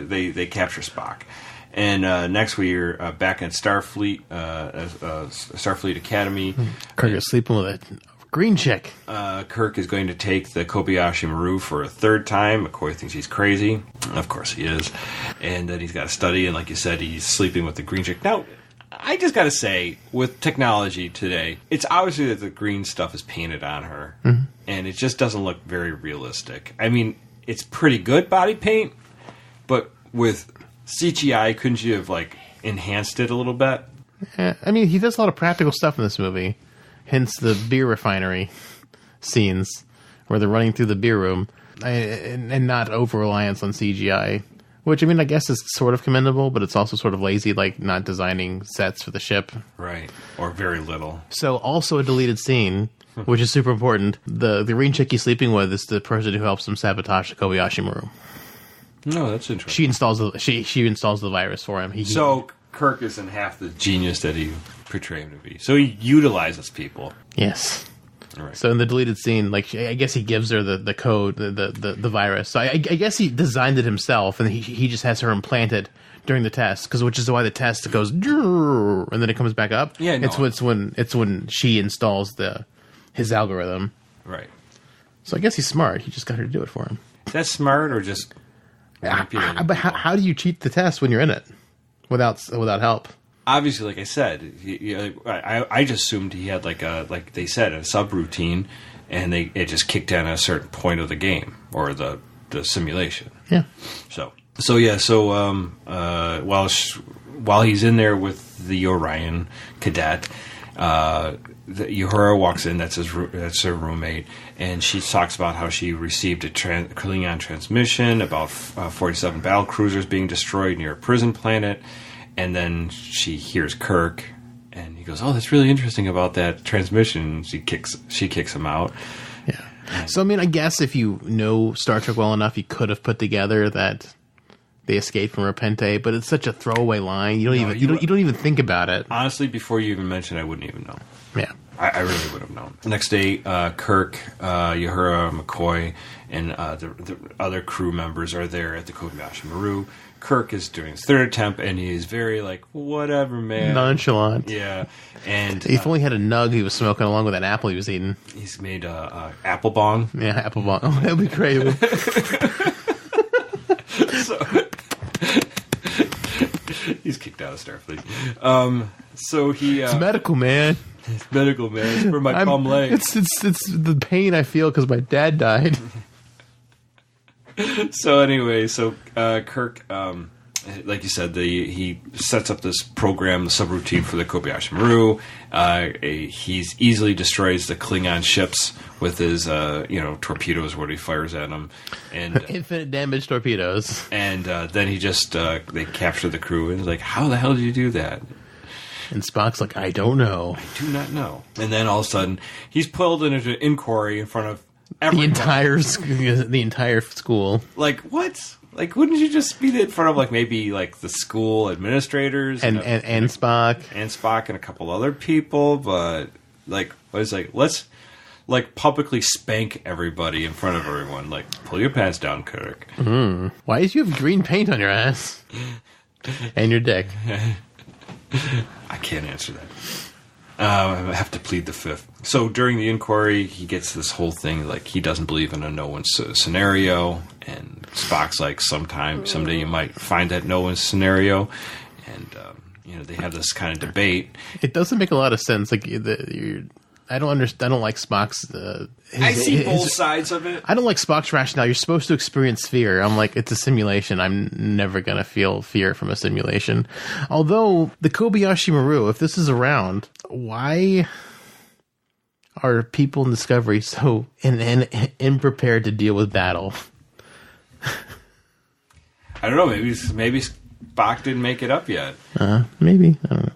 they capture Spock, And next we're back in Starfleet, Starfleet Academy. Kirk is sleeping with a green chick. Kirk is going to take the Kobayashi Maru for a third time. McCoy thinks he's crazy. Of course he is. And then he's got to study, and like you said, he's sleeping with the green chick. Now, I just got to say, with technology today, it's obviously that the green stuff is painted on her, and it just doesn't look very realistic. I mean, it's pretty good body paint, but with CGI, couldn't you have, like, enhanced it a little bit? Yeah, I mean, he does a lot of practical stuff in this movie, hence the beer refinery scenes where they're running through the beer room, and not over-reliance on CGI. Which, I mean, I guess is sort of commendable, but it's also sort of lazy, like not designing sets for the ship. Right. Or very little. So, also a deleted scene, which is super important. The green chick he's sleeping with is the person who helps him sabotage the Kobayashi Maru. No, that's interesting. She installs the virus for him. So, Kirk isn't half the genius that he portrayed him to be. So, he utilizes people. Yes. Right. So in the deleted scene, like I guess he gives her the code, the virus. So I guess he designed it himself, and he just has her implant it during the test, which is why the test goes and then it comes back up. Yeah, no. It's when she installs his algorithm. Right. So I guess he's smart. He just got her to do it for him. Is that smart or just manipulating? But how do you cheat the test when you're in it without help? Obviously, like I said, I just assumed he had like they said, a subroutine, and it just kicked in at a certain point of the game or the Yeah. While he's in there with the Orion cadet, Uhura walks in. That's her roommate, and she talks about how she received a Klingon transmission about 47 battle cruisers being destroyed near a prison planet. And then she hears Kirk, and he goes, "Oh, that's really interesting about that transmission." She kicks him out. Yeah. So I mean, I guess if you know Star Trek well enough, you could have put together that they escaped from Repente, but it's such a throwaway line. You don't even think about it. Honestly, before you even mentioned it, I wouldn't even know. Yeah. I really would have known. The next day, Kirk, Uhura, McCoy, and the other crew members are there at the Kobayashi Maru. Kirk is doing his third attempt, and he is very like, whatever, man. Nonchalant. Yeah. And if only he had a nug he was smoking along with an apple he was eating. He's made a apple bong. Yeah, apple bong. Oh, that would be great. He's kicked out of Starfleet. So he... it's medical, man. It's medical, man. It's for my bum leg. It's the pain I feel because my dad died. So anyway, Kirk, like you said, he sets up this program, the subroutine for the Kobayashi Maru. He easily destroys the Klingon ships with his, torpedoes where he fires at them, and infinite damage torpedoes. And then he just they capture the crew, and he's like, "How the hell did you do that?" And Spock's like, "I don't know. I do not know." And then all of a sudden, he's pulled into an inquiry in front of everyone. The entire school. Like, what? Like, wouldn't you just be in front of, like, maybe, like, the school administrators? And Spock. And Spock and a couple other people, but, like, let's, like, publicly spank everybody in front of everyone. Like, pull your pants down, Kirk. Why did you have green paint on your ass? And your dick. I can't answer that. I have to plead the fifth. So during the inquiry, he gets this whole thing like he doesn't believe in a no one scenario, and Spock's like, someday you might find that no one scenario, and they have this kind of debate. It doesn't make a lot of sense. Like I don't understand. I don't like Spock's. I see both sides of it. I don't like Spock's rationale. You're supposed to experience fear. I'm like, it's a simulation. I'm never gonna feel fear from a simulation. Although the Kobayashi Maru, if this is around, why are people in Discovery so unprepared to deal with battle? I don't know. Maybe Spock didn't make it up yet. Maybe. I don't know.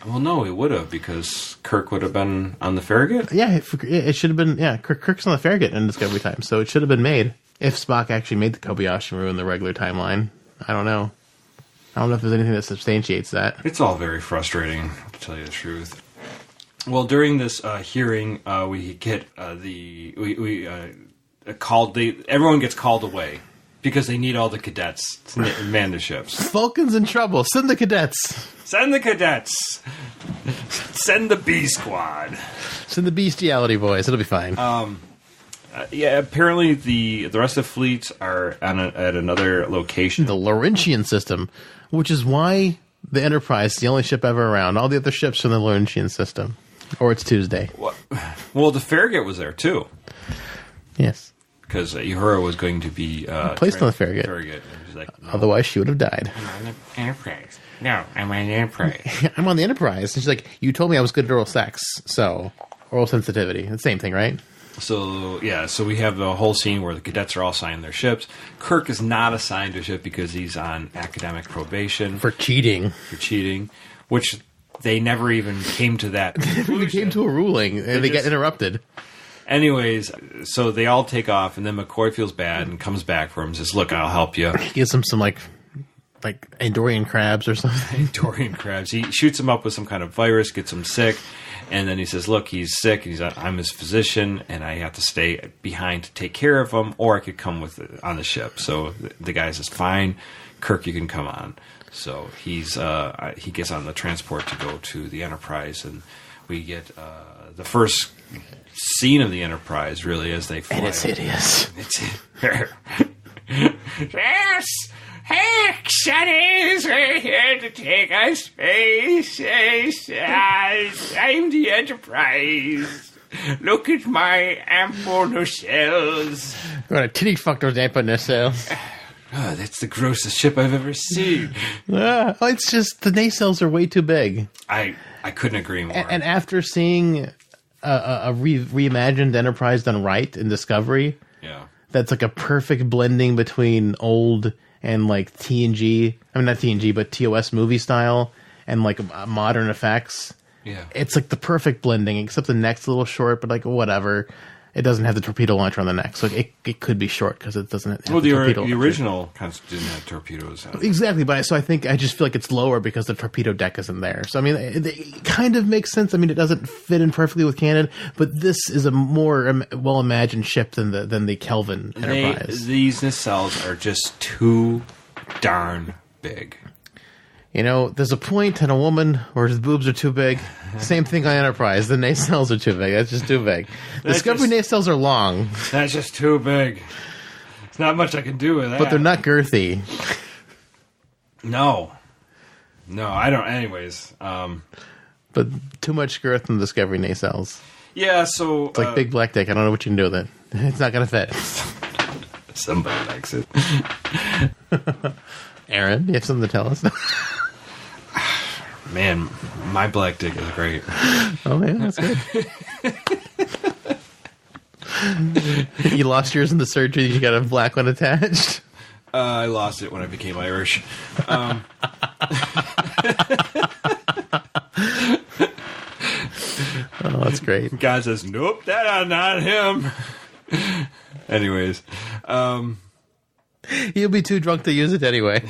Well, no, it would have, because Kirk would have been on the Farragut. Yeah, it should have been. Yeah, Kirk's on the Farragut in Discovery time, so it should have been made if Spock actually made the Kobayashi Maru in the regular timeline. I don't know. I don't know if there's anything that substantiates that. It's all very frustrating, to tell you the truth. Well, during this hearing, we get everyone gets called away because they need all the cadets to man the ships. Vulcan's in trouble. Send the cadets. Send the cadets. Send the B squad. Send the bestiality boys. It'll be fine. Yeah, apparently the rest of the fleets are at another location. The Laurentian system, which is why the Enterprise is the only ship ever around. All the other ships are in the Laurentian system. Or it's Tuesday. Well, the Farragut was there, too. Yes. Because Uhura was going to be... placed on the Farragut. Like, no. Otherwise, she would have died. I'm on the Enterprise. No, I'm on the Enterprise. I'm on the Enterprise. And she's like, you told me I was good at oral sex. So, oral sensitivity. The same thing, right? So, yeah, so we have the whole scene where the cadets are all assigned their ships. Kirk is not assigned a ship because he's on academic probation. For cheating. Which they never even came to that conclusion. They came to a ruling, and they got interrupted. Anyways, so they all take off, and then McCoy feels bad and comes back for him and says, look, I'll help you. He gives him some, like Andorian crabs or something. Andorian crabs. He shoots him up with some kind of virus, gets him sick. And then he says, look, he's sick. And I'm his physician, and I have to stay behind to take care of him, or I could come on the ship. So the guy says, fine, Kirk, you can come on. So he gets on the transport to go to the Enterprise, and we get the first scene of the Enterprise, really, as they fly. And it's hideous. Yes! Hey, Sonnies, we're here to take us space. I'm the Enterprise. Look at my ample nacelles. We're going to titty fuck those ample nacelles. Oh, that's the grossest ship I've ever seen. It's just the nacelles are way too big. I couldn't agree more. And after seeing a reimagined Enterprise done right in Discovery, that's like a perfect blending between old and like TNG, I mean not TNG, but TOS movie style and like modern effects. Yeah, it's like the perfect blending, except the neck's a little short, but like whatever. It doesn't have the torpedo launcher on the neck, so it could be short because it doesn't have the torpedo launcher. The original concept didn't have torpedoes. Exactly, but so I just feel like it's lower because the torpedo deck isn't there. So I mean, it kind of makes sense. I mean, it doesn't fit in perfectly with canon, but this is a more well imagined ship than the Kelvin Enterprise. These nacelles are just too darn big. You know, there's a point in a woman where his boobs are too big. Same thing on Enterprise. The nacelles are too big. That's just too big. Discovery nacelles are long. That's just too big. There's not much I can do with that. But they're not girthy. No, I don't. Anyways. But too much girth in Discovery nacelles. Yeah, so... It's like big black dick. I don't know what you can do with it. It's not going to fit. Somebody likes it. Aaron, you have something to tell us? Man, my black dick is great. Oh, yeah, that's good. You lost yours in the surgery. You got a black one attached? I lost it when I became Irish. Oh, that's great. God says, nope, that's not him. Anyways. He'll be too drunk to use it anyway.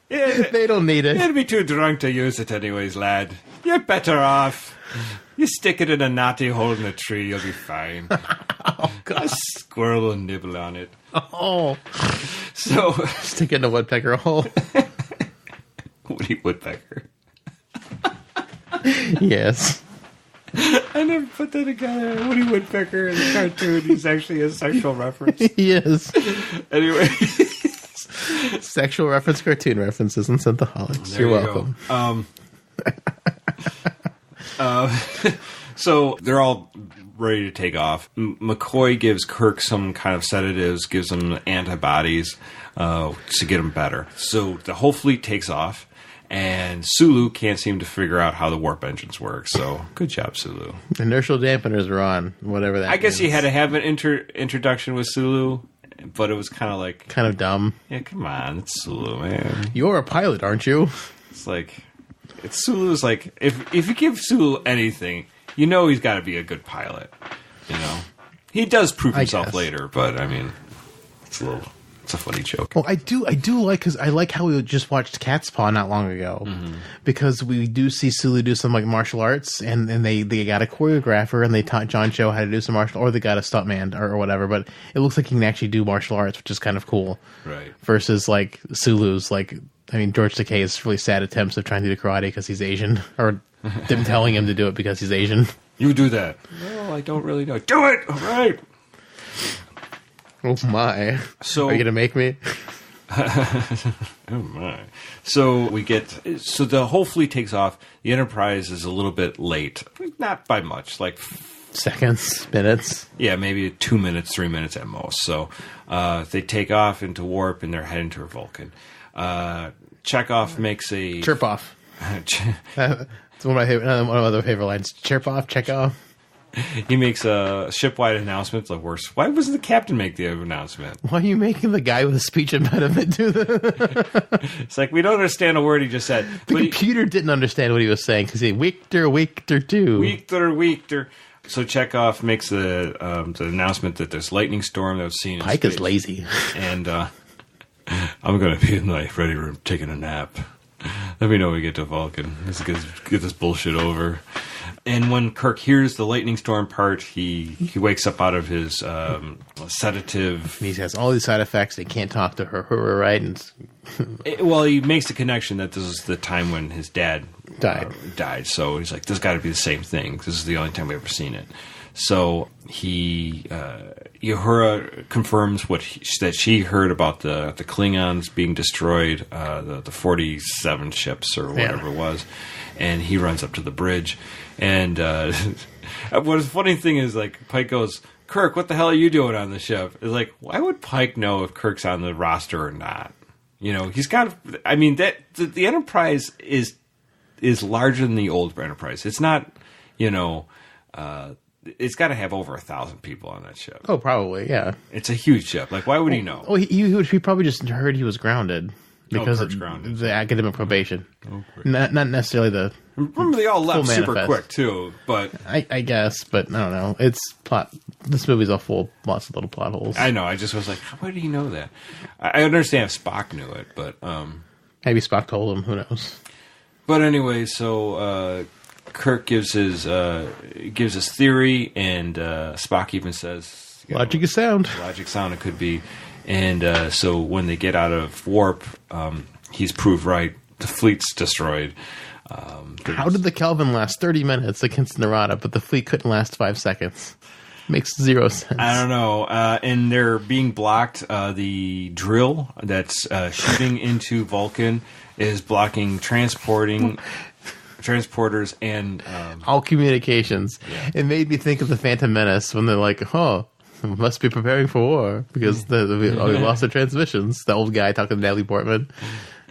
Yeah, they don't need it. You'll be too drunk to use it anyways, lad. You're better off. You stick it in a knotty hole in a tree, you'll be fine. Oh, God. A squirrel will nibble on it. Oh. So... Stick it in a woodpecker hole. Woody Woodpecker. Yes. I never put that together. Woody Woodpecker in the cartoon, he's actually a sexual reference. He is. Anyway... Sexual reference, cartoon references, and Synthaholics. You're welcome. So they're all ready to take off. McCoy gives Kirk some kind of sedatives, gives him antibodies to get him better. So the whole fleet takes off, and Sulu can't seem to figure out how the warp engines work. So good job, Sulu. Inertial dampeners are on, whatever that I guess means. he had to have an introduction with Sulu. But it was kind of like... Kind of dumb. Yeah, come on. It's Sulu, man. You're a pilot, aren't you? It's like... Sulu's like... If you give Sulu anything, you know he's got to be a good pilot. You know? He does prove himself later, but, I mean... It's a It's a funny joke. Well, I do like, because I like how we just watched Cat's Paw not long ago, because we do see Sulu do some like martial arts, and they got a choreographer and they taught John Cho how to do some martial, or they got a stuntman or whatever. But it looks like he can actually do martial arts, which is kind of cool. Right. Versus like Sulu's like, I mean, George Takei's really sad attempts of trying to do karate because he's Asian, or them telling him to do it because he's Asian. You do that. No, I don't really know. Do it. All right. Oh my! So are you gonna make me? Oh my! So the whole fleet takes off. The Enterprise is a little bit late, not by much, like seconds, minutes. Yeah, maybe 2 minutes, 3 minutes at most. So they take off into warp and they're heading to Vulcan. Chekhov makes a chirp off. It's one of my other favorite lines. Chirp off, Chekhov. He makes a ship-wide announcement. It's like, why wasn't the captain make the announcement? Why are you making the guy with a speech impediment do that? It's like, we don't understand a word he just said. The computer didn't understand what he was saying because he Victor too. Victor. So Chekhov makes the announcement that there's lightning storm that was seen in Pike space. is lazy. And I'm going to be in my ready room taking a nap. Let me know when we get to Vulcan. Let's get this bullshit over. And when Kirk hears the lightning storm part, he wakes up out of his sedative. He has all these side effects. They can't talk to her, right? And well, he makes the connection that this is the time when his dad died. So he's like, this got to be the same thing. This is the only time we've ever seen it. So Uhura confirms that she heard about the Klingons being destroyed, the 47 ships or whatever it was, and he runs up to the bridge. And what the funny thing is, like, Pike goes, Kirk, what the hell are you doing on the ship? It's like, why would Pike know if Kirk's on the roster or not? You know, he's got. I mean, the Enterprise is larger than the old Enterprise. It's not, it's got to have over 1,000 people on that ship. Oh, probably, yeah. It's a huge ship. Like, why would he know? Well, he probably just heard he was grounded because of grounded. The academic probation. Not necessarily the. Remember, they all left super manifest. quick too. But I guess, but I don't know. It's plot. This movie's all full of lots of little plot holes. I know. I just was like, why do you know that? I understand if Spock knew it, but maybe Spock told him. Who knows? But anyway, so Kirk gives his theory, and Spock even says, "Logic is sound." Logic sound. It could be, and so when they get out of warp, he's proved right. The fleet's destroyed. How did the Kelvin last 30 minutes against Narada, but the fleet couldn't last 5 seconds? Makes zero sense. I don't know. And they're being blocked. The drill that's shooting into Vulcan is blocking transporters and all communications. Yeah. It made me think of the Phantom Menace when they're like, "Oh, we must be preparing for war because we lost our transmissions." The old guy talking to Natalie Portman.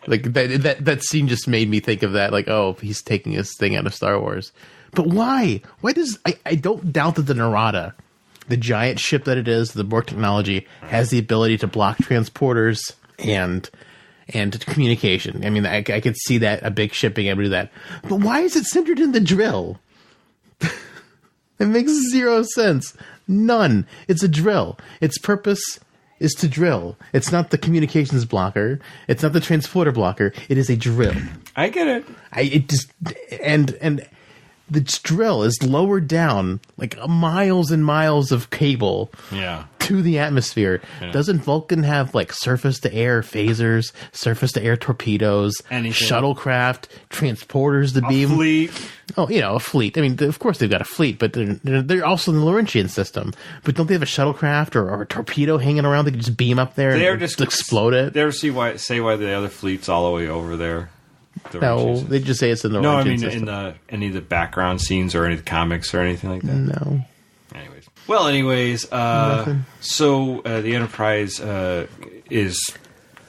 Like that scene just made me think of that. Like, oh, he's taking this thing out of Star Wars. But why? Why does I don't doubt that the Narada, the giant ship that it is, the Borg technology, has the ability to block transporters and communication. I mean, I could see that a big ship being able to do that. But why is it centered in the drill? It makes zero sense. None. It's a drill. Its purpose is to drill. It's not the communications blocker. It's not the transporter blocker. It is a drill. I get it. And the drill is lowered down like miles and miles of cable to the atmosphere. Yeah. Doesn't Vulcan have like surface-to-air phasers, surface-to-air torpedoes, shuttlecraft, transporters to beam? Fleet. Oh, a fleet. I mean, of course they've got a fleet, but they're also in the Laurentian system. But don't they have a shuttlecraft or a torpedo hanging around they can just beam up there and just explode it? They ever say why the other fleet's all the way over there? No, they just say it's in the Laurentian system. In any of the background scenes or any of the comics or anything like that? No. Anyways, so the Enterprise is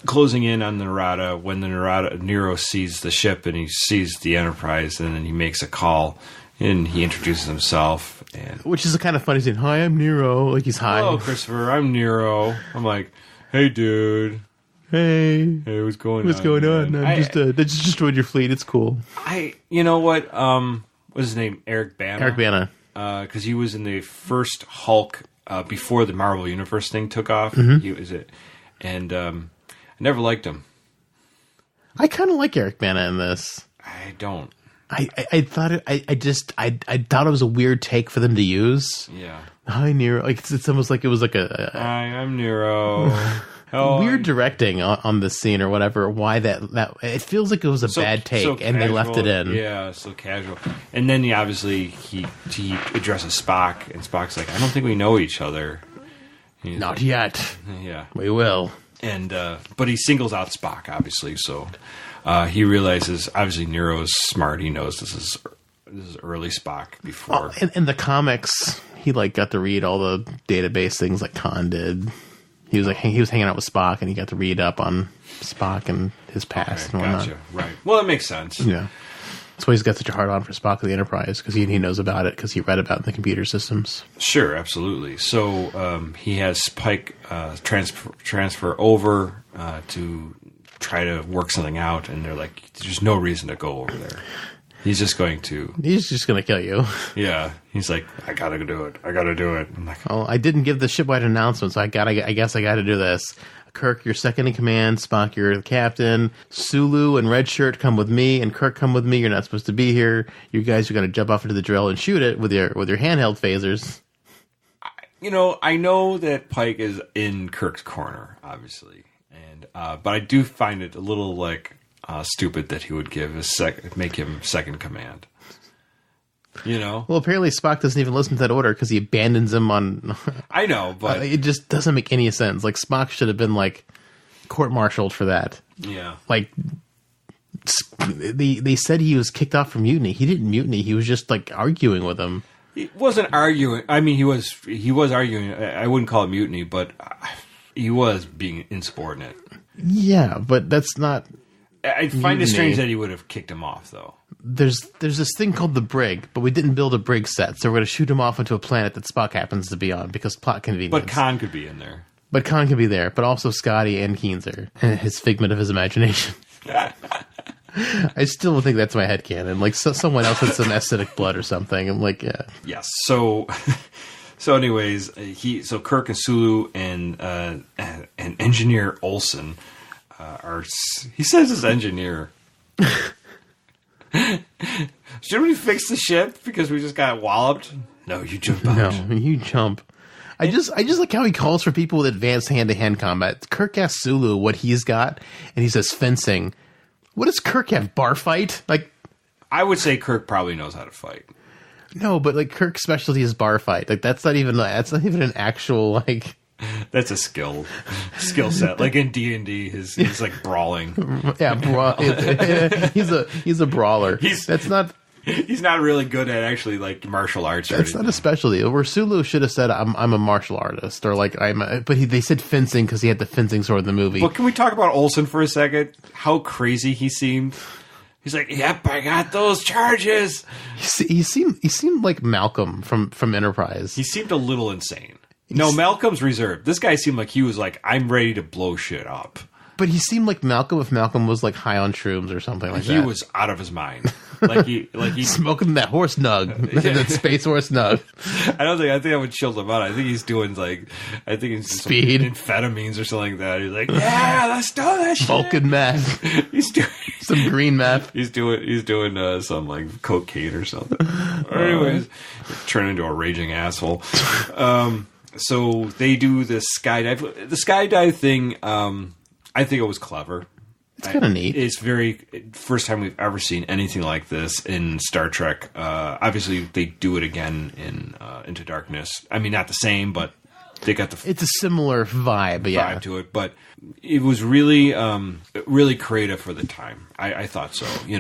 closing in on the Narada when Nero sees the ship and he sees the Enterprise, and then he makes a call and he introduces himself, which is a kind of funny scene. Hi, I'm Nero. Like he's hi. Hello, Christopher. I'm Nero. I'm like, hey, dude. Hey, what's going on? I just destroyed your fleet. It's cool. You know what? What's his name? Eric Bana. Because he was in the first Hulk before the Marvel Universe thing took off. Mm-hmm. He was it, and I never liked him. I kind of like Eric Bana in this. I don't. I thought it. I thought it was a weird take for them to use. Yeah. Hi Nero. Like it's almost like it was like a Hi, I'm Nero. weird directing on this scene or whatever. Why that it feels like it was a bad take and they left it in. Yeah, so casual. And then he addresses Spock, and Spock's like, I don't think we know each other. Not yet. Yeah, we will. And but he singles out Spock, obviously. So he realizes, obviously, Nero's smart. He knows this is early Spock before. In the comics, he got to read all the database things like Khan did. He was hanging out with Spock, and he got to read up on Spock and his past and whatnot. Gotcha. Right. Well, that makes sense. Yeah. That's why he's got such a hard on for Spock of the Enterprise, because he knows about it, because he read about it in the computer systems. Sure, absolutely. So he has Pike transfer over to try to work something out, and they're like, there's no reason to go over there. He's just going to kill you. Yeah. He's like, I gotta do it. I'm like, oh, I didn't give the shipwide announcement, so I guess I gotta do this. Kirk, you're second in command. Spock, you're the captain. Sulu and Red Shirt come with me, and Kirk, come with me. You're not supposed to be here. You guys are gonna jump off into the drill and shoot it with your handheld phasers. I know that Pike is in Kirk's corner, obviously, and but I do find it a little stupid that he would make him second command. Well, apparently Spock doesn't even listen to that order because he abandons him on. I know, but it just doesn't make any sense. Like Spock should have been court-martialed for that. Yeah. They said he was kicked off for mutiny. He didn't mutiny. He was just arguing with him. He wasn't arguing. I mean, he was arguing. I wouldn't call it mutiny, but he was being insubordinate. Yeah, but that's not. I find it strange that he would have kicked him off, though. There's this thing called the brig, but we didn't build a brig set, so we're going to shoot him off into a planet that Spock happens to be on because plot convenience. But Khan could be in there. But Khan could be there, but also Scotty and Keenser, his figment of his imagination. I still think that's my headcanon. Someone else had some acidic blood or something. I'm like, yeah. Yes. So anyways, Kirk and Sulu and Engineer Olsen he says it's engineer. Should we fix the ship because we just got walloped? No, you jump out. No, you jump. I just like how he calls for people with advanced hand-to-hand combat. Kirk asks Sulu what he's got, and he says fencing. What does Kirk have? Bar fight? I would say Kirk probably knows how to fight. No, but Kirk's specialty is bar fight. That's not even an actual That's a skill set. Like in D&D, he's brawling. Yeah, he's a brawler. He's not really good at actually martial arts. That's not a specialty. Where Sulu should have said, "I'm a martial artist," or they said fencing because he had the fencing sword in the movie. But can we talk about Olsen for a second? How crazy he seemed. He's like, "Yep, I got those charges." He seemed like Malcolm from Enterprise. He seemed a little insane. No, Malcolm's reserved. This guy seemed like he was I'm ready to blow shit up. But he seemed like Malcolm if Malcolm was high on shrooms or something like that. He was out of his mind. He smoking that horse nug, that space horse nug. I think I would chill him out. I think he's doing speed, amphetamines or something like that. He's like, yeah, let's do that shit. Vulcan meth. He's doing some green meth. He's doing some cocaine or something. Anyways, turn into a raging asshole. So they do this skydive. The skydive thing, I think it was clever. It's kind of neat. It's first time we've ever seen anything like this in Star Trek. Obviously, they do it again in Into Darkness. I mean, not the same, but they got It's a similar vibe to it. But it was really, really creative for the time. I thought so. We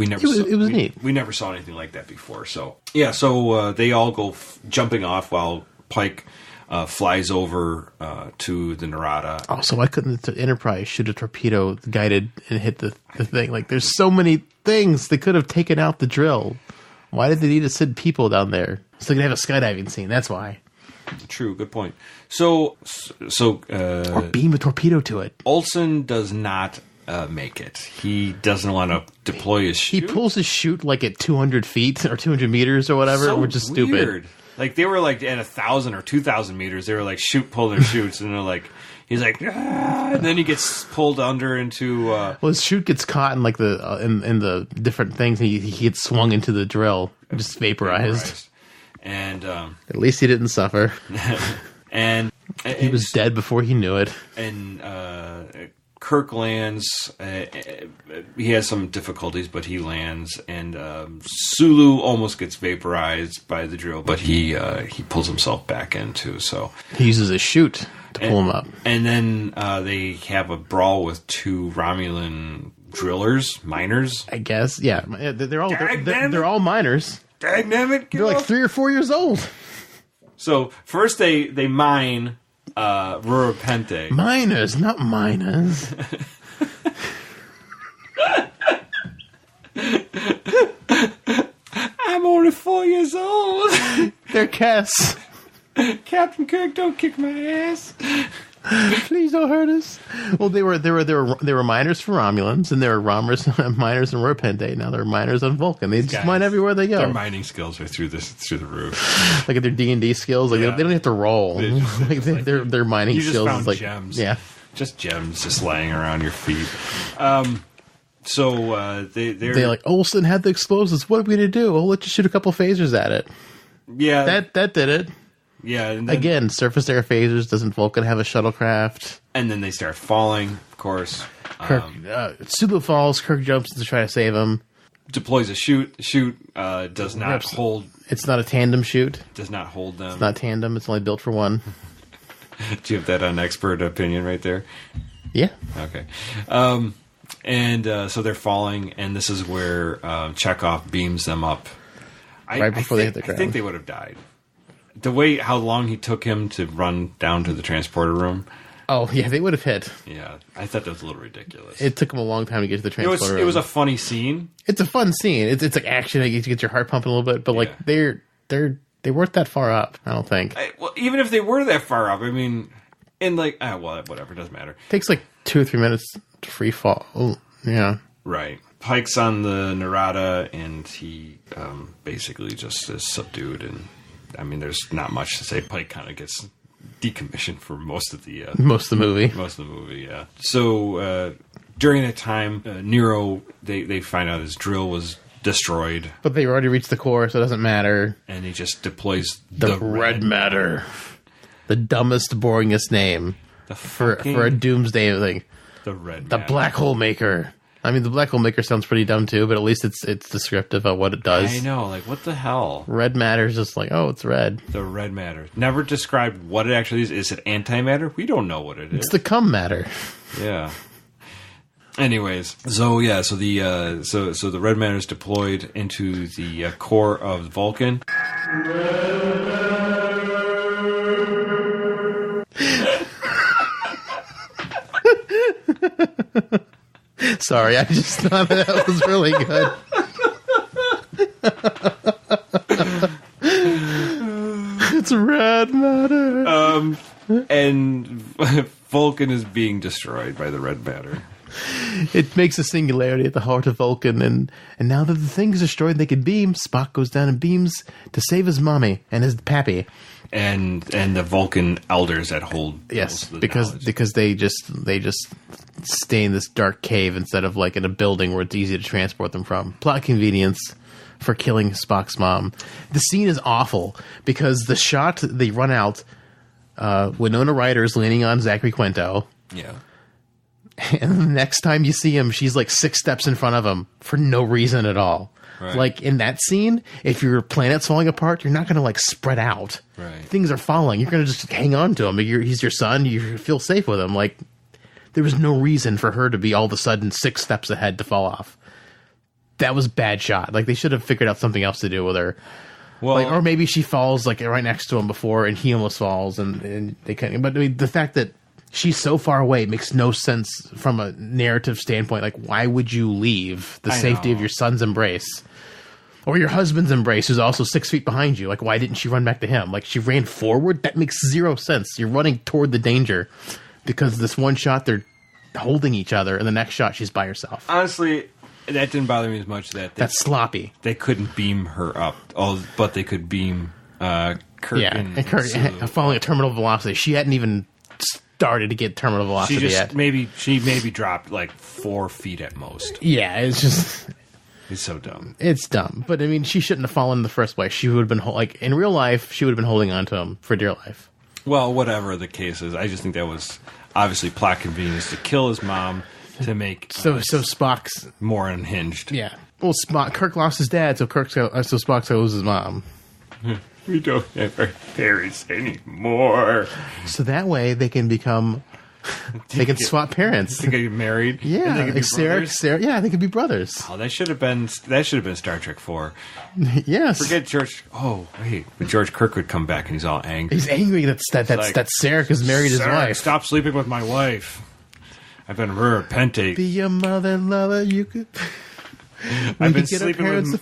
never. It was neat. We never saw anything like that before. So yeah. So they all go jumping off while Pike flies over to the Narada. Oh, so why couldn't the Enterprise shoot a torpedo guided and hit the thing? There's so many things they could have taken out the drill. Why did they need to send people down there? So they could have a skydiving scene. That's why. True. Good point. So or beam a torpedo to it. Olsen does not make it. He doesn't want to deploy his chute. He pulls his chute at 200 feet or 200 meters or whatever, which is stupid. Like they were like at 1,000 or 2,000 meters. They were like pull their chutes, and they're like, he's like, ah! And then he gets pulled under into. Well, his chute gets caught in like the in the different things, and he gets swung into the drill, just vaporized. And at least he didn't suffer. And he was dead before he knew it. And Kirk lands. He has some difficulties, but he lands. And Sulu almost gets vaporized by the drill, but he pulls himself back in too. So he uses his chute to pull him up. And then they have a brawl with two Romulan miners. I guess, yeah. They're all miners. Dynamic. They're like 3 or 4 years old. So first they mine Rurapente. Miners, not miners. I'm only 4 years old. They're Cass. Captain Kirk, don't kick my ass. Please don't hurt us. Well, they were miners for Romulans, and they were miners in Rurapente. Now they're miners on Vulcan. They just mine everywhere they go. Their mining skills are through the roof. Like their D&D skills, like they don't have to roll. Their mining skills found is like gems. Yeah, just gems just laying around your feet. So they're like, Olsen had the explosives. What are we going to do? Well, let's just shoot a couple phasers at it. Yeah, that did it. Yeah. And then, again, surface air phasers. Doesn't Vulcan have a shuttlecraft? And then they start falling, of course. Kirk, Sulu falls. Kirk jumps to try to save him. Deploys a chute. The chute does not hold. It's not a tandem chute. Does not hold them. It's not tandem. It's only built for one. Do you have that expert opinion right there? Yeah. Okay. So they're falling, and this is where Chekhov beams them up. Right before they hit the ground. I think they would have died. How long he took him to run down to the transporter room. Oh, yeah, they would have hit. Yeah, I thought that was a little ridiculous. It took him a long time to get to the transporter room. It was a funny scene. It's a fun scene. It's like action. You get your heart pumping a little bit, but like they weren't that far up, I don't think. Well, even if they were that far up, I mean, and like, whatever, doesn't matter. It takes like 2 or 3 minutes to free fall. Oh, yeah. Right. Pike's on the Narada, and he basically just is subdued, and I mean, there's not much to say. Pike kind of gets decommissioned for most of the movie. Most of the movie, yeah. So during that time, Nero, they find out his drill was destroyed, but they already reached the core, so it doesn't matter. And he just deploys the red matter, the dumbest, boringest name for a doomsday thing. The red, the black hole maker. I mean, the black hole maker sounds pretty dumb too, but at least it's descriptive of what it does. I know, like, what the hell? Red matter is just like, oh, it's red. The red matter. Never described what it actually is. Is it antimatter? We don't know what it is. It's the cum matter. Yeah. Anyways, so the red matter is deployed into the core of Vulcan. Sorry, I just thought that was really good. It's red matter. And Vulcan is being destroyed by the red matter. It makes a singularity at the heart of Vulcan, and now that the thing is destroyed, they can beam. Spock goes down and beams to save his mommy and his pappy. And the Vulcan elders that hold because they just stay in this dark cave instead of like in a building where it's easy to transport them from. Plot convenience for killing Spock's mom. The scene is awful because the shot they run out, Winona Ryder's leaning on Zachary Quinto. Yeah. And the next time you see him, she's like 6 steps in front of him for no reason at all. Right. Like in that scene, if your planet's falling apart, you're not going to like spread out. Right. Things are falling. You're going to just hang on to him. He's your son. You feel safe with him. Like there was no reason for her to be all of a sudden 6 steps ahead to fall off. That was bad shot. Like they should have figured out something else to do with her. Well, like, or maybe she falls like right next to him before, and he almost falls, and they can't. But I mean, the fact that she's so far away makes no sense from a narrative standpoint. Like, why would you leave the safety of your son's embrace? Or your husband's embrace, who's also 6 feet behind you. Like, why didn't she run back to him? Like, she ran forward? That makes zero sense. You're running toward the danger because this one shot, they're holding each other, and the next shot, she's by herself. Honestly, that didn't bother me as much. That's sloppy. They couldn't beam her up, but they could beam Kirk and Kirk falling at terminal velocity. She hadn't even started to get terminal velocity yet. She maybe dropped like 4 feet at most. Yeah, it's just... It's so dumb. It's dumb. But, I mean, she shouldn't have fallen in the first place. She would have been, like, in real life, she would have been holding on to him for dear life. Well, whatever the case is, I just think that was obviously plot convenience to kill his mom to make So Spock's... more unhinged. Yeah. Well, Kirk lost his dad, so Spock chose his mom. We don't have our parents anymore. So that way they can become... They can swap parents. They can get married. Yeah, and they can be Sarah. Yeah, they could be brothers. Oh, that should have been Star Trek 4. Yes. Forget George. Oh wait, but George Kirk would come back and he's all angry. He's angry that Sarek has married his wife. Stop sleeping with my wife. I've been repenting. Be your mother lover. You could. I've been sleeping with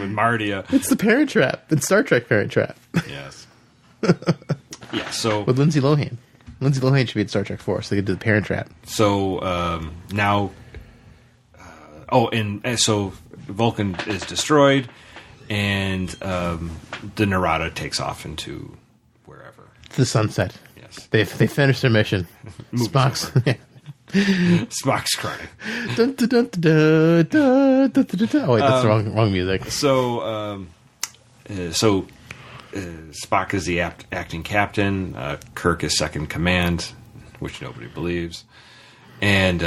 Martia. It's the Parent Trap. It's Star Trek Parent Trap. Yes. Yeah. So with Lindsay Lohan. Lindsay Lohan should be in Star Trek 4, so they could do the Parent Trap. So now, so Vulcan is destroyed, and the Narada takes off into wherever. The sunset. Yes, they finished their mission. Spock's crying. Dun, dun, dun, dun, dun, dun, dun, dun, dun. Oh wait, that's the wrong music. So Spock is the acting captain. Kirk is second command, which nobody believes. And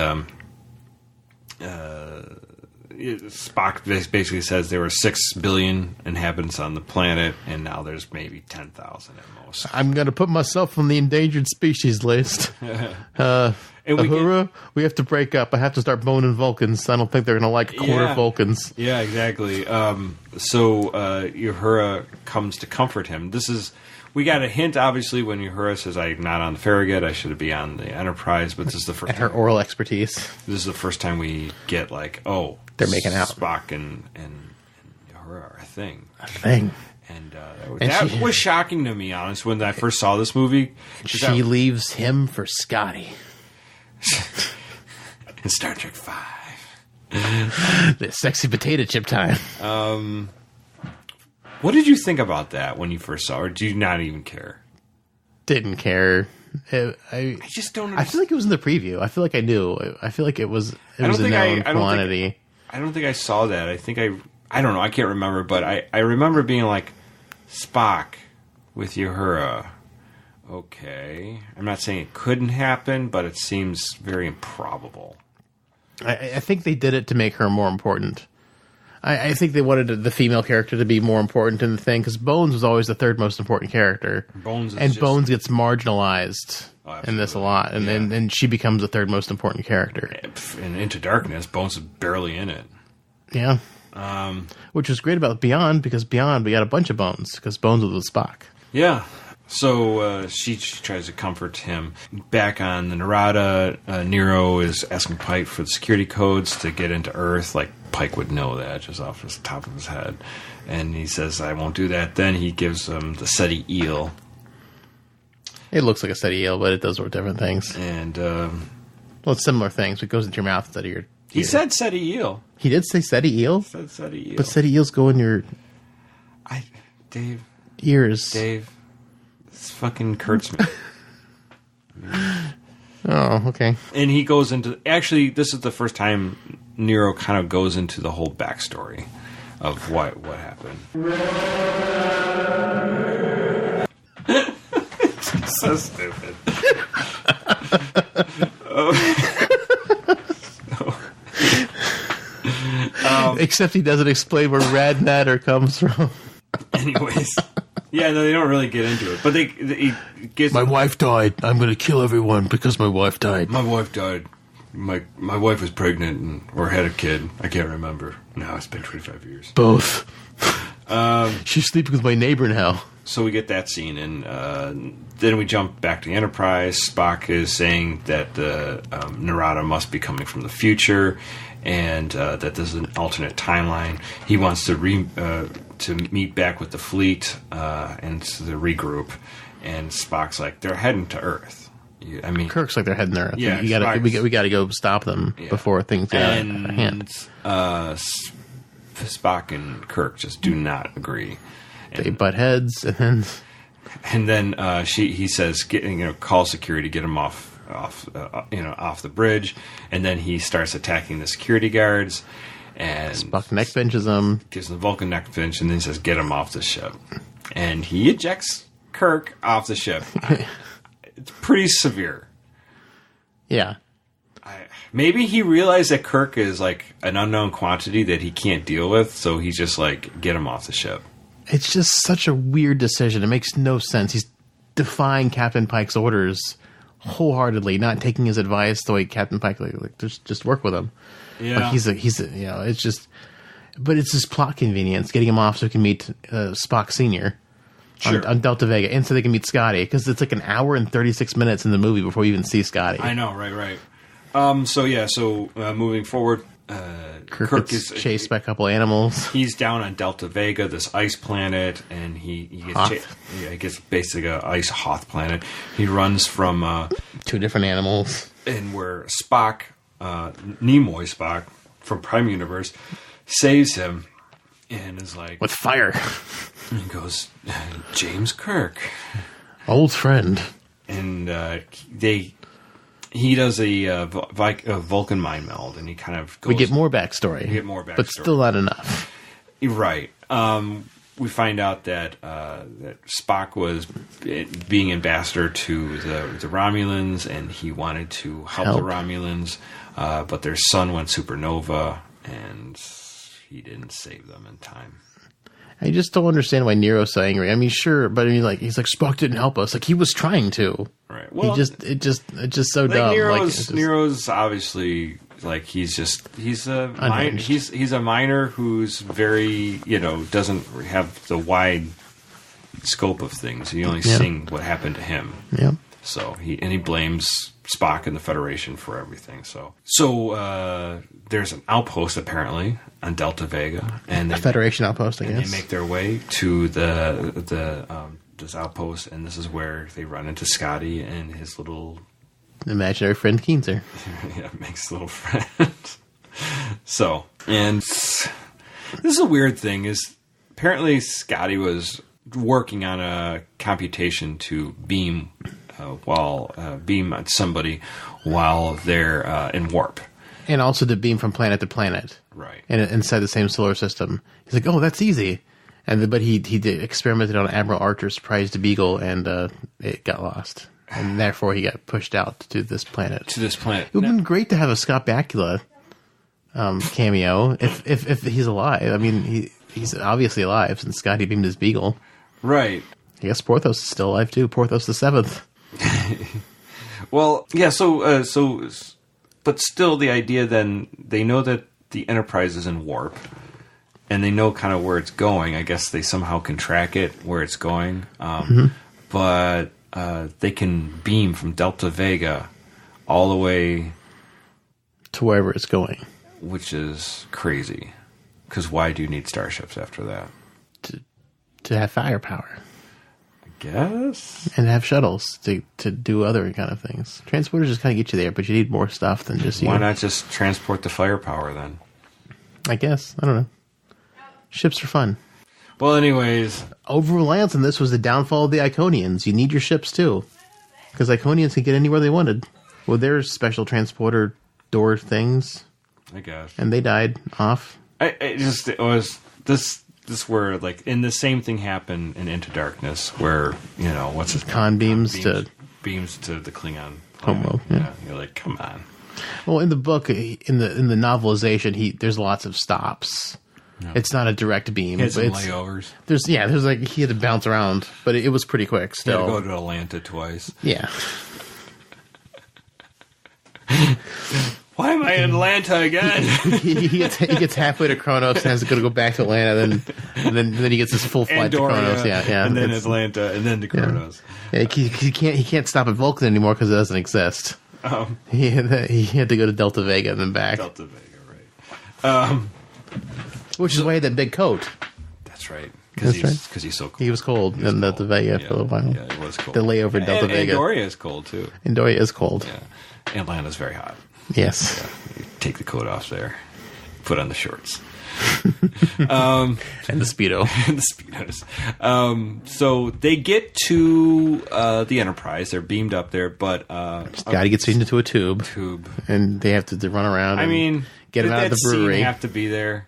Spock basically says there were 6 billion inhabitants on the planet, and now there's maybe 10,000 at most. I'm going to put myself on the endangered species list. We have to break up. I have to start boning Vulcans. I don't think they're going to like a quarter Vulcans. Yeah, exactly. So Uhura comes to comfort him. We got a hint, obviously, when Uhura says, "I'm not on the Farragut. I should be on the Enterprise." But this is the first. And her oral expertise. This is the first time we get like, oh, they're making out. Spock and Uhura are a thing. And that was shocking to me, honest, when I first saw this movie. She leaves him for Scotty. In Star Trek 5. The sexy potato chip time. What did you think about that when you first saw it, or do you not even care? Didn't care. I just don't understand. I feel like it was in the preview. I feel like I knew. I feel like it was a known quantity. I don't think I saw that. I don't know. I can't remember, but I remember being like, Spock with Uhura. Okay. I'm not saying it couldn't happen, but it seems very improbable. I think they did it to make her more important. I think they wanted the female character to be more important in the thing, because Bones was always the third most important character. Bones gets marginalized in this a lot, and then she becomes the third most important character. In Into Darkness, Bones is barely in it. Yeah. Which was great about Beyond, because Beyond, we got a bunch of Bones, because Bones was with Spock. Yeah. So she tries to comfort him. Back on the Narada, Nero is asking Pike for the security codes to get into Earth. Like, Pike would know that just off the top of his head. And he says, I won't do that. Then he gives him the SETI eel. It looks like a SETI eel, but it does work different things. And, well, it's similar things. It goes into your mouth instead of your... He said SETI eel. He did say SETI eel? He said SETI eel. But SETI eels go in your... Ears. Dave. It's fucking Kurtzman. Oh, okay. And he goes into... Actually, this is the first time Nero kind of goes into the whole backstory of what happened. So stupid. Except he doesn't explain where Rad Natter comes from. Anyways... Yeah, no, they don't really get into it, but he gets. My wife died. I'm going to kill everyone because my wife died. My wife died. My wife was pregnant or had a kid. I can't remember. Now it's been 25 years. Both. She's sleeping with my neighbor now. So we get that scene, and then we jump back to the Enterprise. Spock is saying that the Narada must be coming from the future, and that there's an alternate timeline. He wants to meet back with the fleet and to regroup. And Spock's like, they're heading to Earth. Kirk's like, they're heading to Earth. Yeah, we got to go stop them before things get out of hand. Spock and Kirk just do not agree. They butt heads, and then he says, call security, get him off the bridge, and then he starts attacking the security guards, and Spock neck benches him, gives him the Vulcan neck bench, and then he says, get him off the ship, and he ejects Kirk off the ship. It's pretty severe. Yeah. Maybe he realized that Kirk is like an unknown quantity that he can't deal with, so he's just like, get him off the ship. It's just such a weird decision. It makes no sense. He's defying Captain Pike's orders wholeheartedly, not taking his advice the way Captain Pike like just work with him. Yeah, like he's it's just, but it's just plot convenience getting him off so he can meet Spock Senior on Delta Vega, and so they can meet Scotty, because it's like an hour and 36 minutes in the movie before you even see Scotty. I know, right. So moving forward, Kirk is chased by a couple animals. He's down on Delta Vega, this ice planet, and he gets basically an ice Hoth planet. He runs from 2 different animals, and where Spock, Nimoy Spock from Prime Universe, saves him and is like, with fire. And he goes, James Kirk, old friend, and he does a Vulcan mind meld, and he kind of goes... We get more backstory. But still not enough. Right. We find out that Spock was being ambassador to the Romulans, and he wanted to help the Romulans, but their sun went supernova, and he didn't save them in time. I just don't understand why Nero's so angry. I mean, sure, but I mean, like, he's like, Spock didn't help us. Like, he was trying to. Right. Well, it's just so dumb. Nero's obviously like he's a he's a miner who's very doesn't have the wide scope of things. He only seeing what happened to him. Yeah. So he blames Spock and the Federation for everything. So there's an outpost apparently on Delta Vega, and a Federation outpost. I guess they make their way to this outpost, and this is where they run into Scotty and his little imaginary friend Keenser. Yeah, makes a little friend. So, and this is a weird thing. Is apparently Scotty was working on a computation to beam beam somebody while they're in warp. And also to beam from planet to planet. Right. And inside the same solar system. He's like, oh, that's easy. But he experimented on Admiral Archer's prized Beagle, and it got lost. And therefore he got pushed out to this planet. It would have been great to have a Scott Bakula cameo if he's alive. I mean, he's obviously alive since Scotty beamed his Beagle. Right. I guess Porthos is still alive too. Porthos the 7th. Well, yeah, so but still the idea then, they know that the Enterprise is in warp, and they know kind of where it's going. I guess they somehow can track it, where it's going. But they can beam from Delta Vega all the way to wherever it's going. Which is crazy. Because why do you need starships after that? To have firepower. Guess, and have shuttles to do other kind of things. Transporters just kind of get you there, but you need more stuff than just. Why not just transport the firepower then? I guess, I don't know. Ships are fun. Well, anyways, over-reliance on this was the downfall of the Iconians. You need your ships too, because Iconians can get anywhere they wanted. Well, there's special transporter door things, I guess, and they died off. It was this. This where like in the same thing happened in Into Darkness, where what's his con beams to the Klingon homeworld. Yeah, you're like, come on. Well, in the book, in the novelization, there's lots of stops. No. It's not a direct beam. He had some layovers. There's like he had to bounce around, but it was pretty quick. Still, he had to go to Atlanta twice. Yeah. Why am I in Atlanta again? he gets halfway to Kronos and has to go back to Atlanta, and then he gets his full flight Andoria, to Kronos. Yeah, and then Atlanta, and then to Kronos. Yeah, he can't stop at Vulcan anymore because it doesn't exist. He had to go to Delta Vega and then back. Delta Vega, right? Which is why he had that big coat. That's right. Because he's so cold. He was cold in Delta Vega for a little while. Yeah, it was cold. The layover in Delta Vega. Andoria is cold too. Andoria is cold. Yeah. Atlanta's very hot. Yes. Yeah, you take the coat off there, put on the shorts. And the Speedo. The Speedos. So they get to the Enterprise. They're beamed up there, but Scotty gets into a tube, and they have to run around. I mean, get him out of the brewery. Scene have to be there.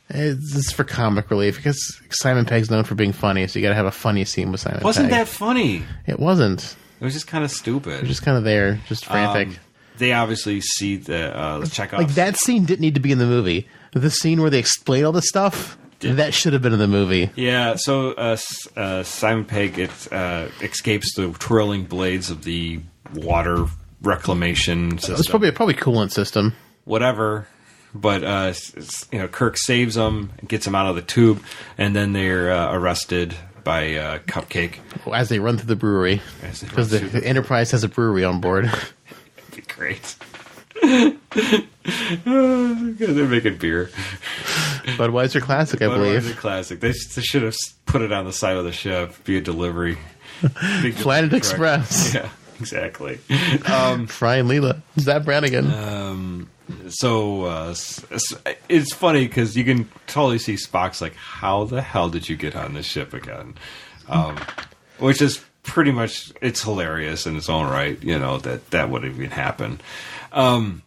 It's for comic relief because Simon Pegg's known for being funny, so you got to have a funny scene with Simon. Wasn't Pegg. that funny? It wasn't. It was just kind of stupid. It was just kind of there, just frantic. They obviously see the Chekhov. Like that scene didn't need to be in the movie. The scene where they explain all this stuff, that should have been in the movie. Yeah. So Simon Pegg escapes the twirling blades of the water reclamation system. It's probably a coolant system. Whatever. But Kirk saves them, gets them out of the tube, and then they're arrested by Cupcake as they run through the brewery because the Enterprise has a brewery on board. That'd be great. They're making beer. Budweiser Classic, I believe. Budweiser Classic. They should have put it on the side of the ship. Be a delivery. Planet Express. Yeah, exactly. Fry and Leela. Zap Brannigan. So it's funny because you can totally see Spock's like, how the hell did you get on this ship again? Which is pretty much, it's hilarious in its own right, that would even happen. So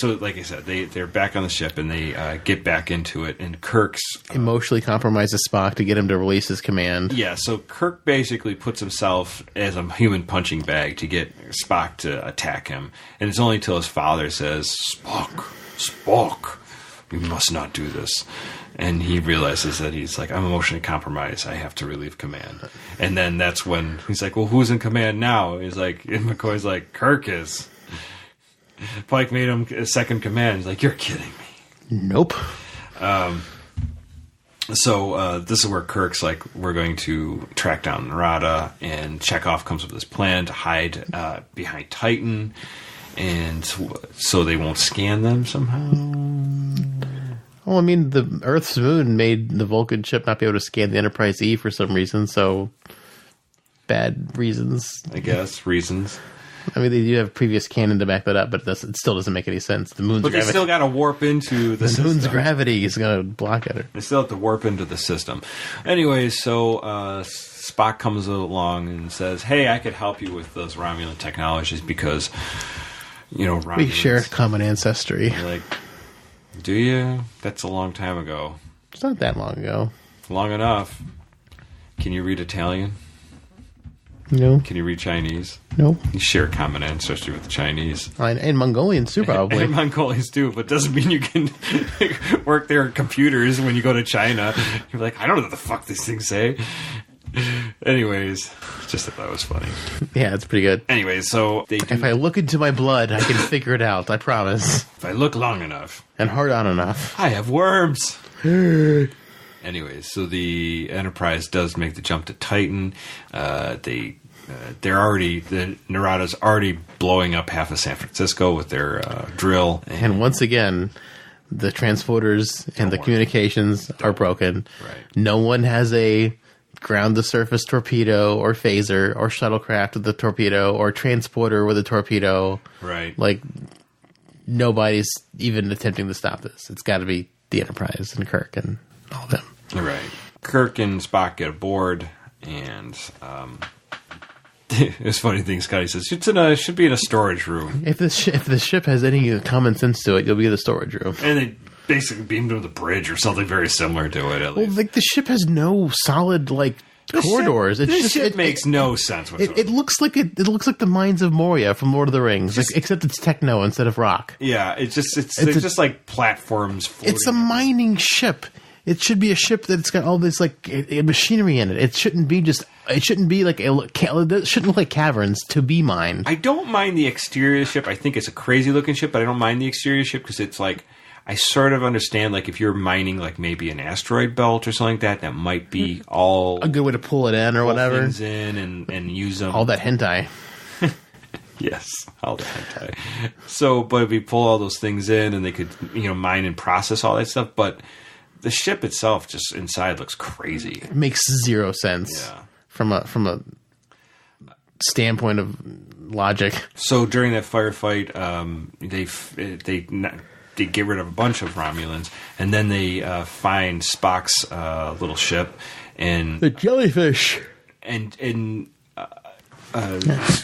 like I said, they're back on the ship and they get back into it, and Kirk's emotionally compromises Spock to get him to release his command. Yeah, so Kirk basically puts himself as a human punching bag to get Spock to attack him, and it's only until his father says, Spock, you must not do this. And he realizes that he's like, I'm emotionally compromised. I have to relieve command. And then that's when he's like, well, who's in command now? He's like, and McCoy's like, Kirk is. Pike made him a second command. He's like, you're kidding me. Nope. So this is where Kirk's like, we're going to track down Narada, and Chekhov comes up with this plan to hide behind Titan, and so they won't scan them somehow. Well, I mean, the Earth's moon made the Vulcan ship not be able to scan the Enterprise E for some reason, so bad reasons. I guess, reasons. I mean, they do have previous canon to back that up, but it still doesn't make any sense. The moon's gravity. But they still got to warp into the system. Moon's gravity is going to block at it. They still have to warp into the system. Anyway, so Spock comes along and says, hey, I could help you with those Romulan technologies because, Romulans, we share a common ancestry. Like, do you? That's a long time ago. It's not that long ago. Long enough. Can you read Italian? No. Can you read Chinese? No. You share a common ancestry with the Chinese. And Mongolians too, probably. And Mongolians too, but doesn't mean you can work their computers when you go to China. You're like, I don't know what the fuck these things say. Anyways, just thought that was funny. Yeah, it's pretty good. Anyways, so if I look into my blood, I can figure it out. I promise. If I look long enough and hard on enough, I have worms. Anyways, so the Enterprise does make the jump to Titan. The Narada's already blowing up half of San Francisco with their drill. And once again, the transporters and the communications are broken. Right. No one has a ground-to-surface torpedo or phaser or shuttlecraft with a torpedo or transporter with a torpedo. Right. Like, nobody's even attempting to stop this. It's got to be the Enterprise and Kirk and all of them. Right. Kirk and Spock get aboard, and it's funny thing. Scotty says it should be in a storage room. If the ship has any common sense to it, you'll be in the storage room. And they basically beamed to the bridge or something very similar to it. At least. Like the ship has no solid corridors. This ship makes no sense whatsoever. It looks like it looks like the Mines of Moria from Lord of the Rings, except it's techno instead of rock. Yeah, it's just like platforms. It's a mining ship. It should be a ship that's got all this machinery in it. It shouldn't be it shouldn't look like caverns to be mined. I don't mind the exterior of the ship. I think it's a crazy looking ship, but I don't mind the exterior ship because it's like, I sort of understand, like, if you're mining, like, maybe an asteroid belt or something like that, that might be all... a good way to pull it in or whatever. Things in and use them. All that hentai. Yes, all the hentai. So, but if we pull all those things in and they could, mine and process all that stuff, but the ship itself just inside looks crazy. It makes zero sense. Yeah. From a standpoint of logic. So during that firefight, get rid of a bunch of Romulans, and then they find Spock's little ship and the jellyfish, and and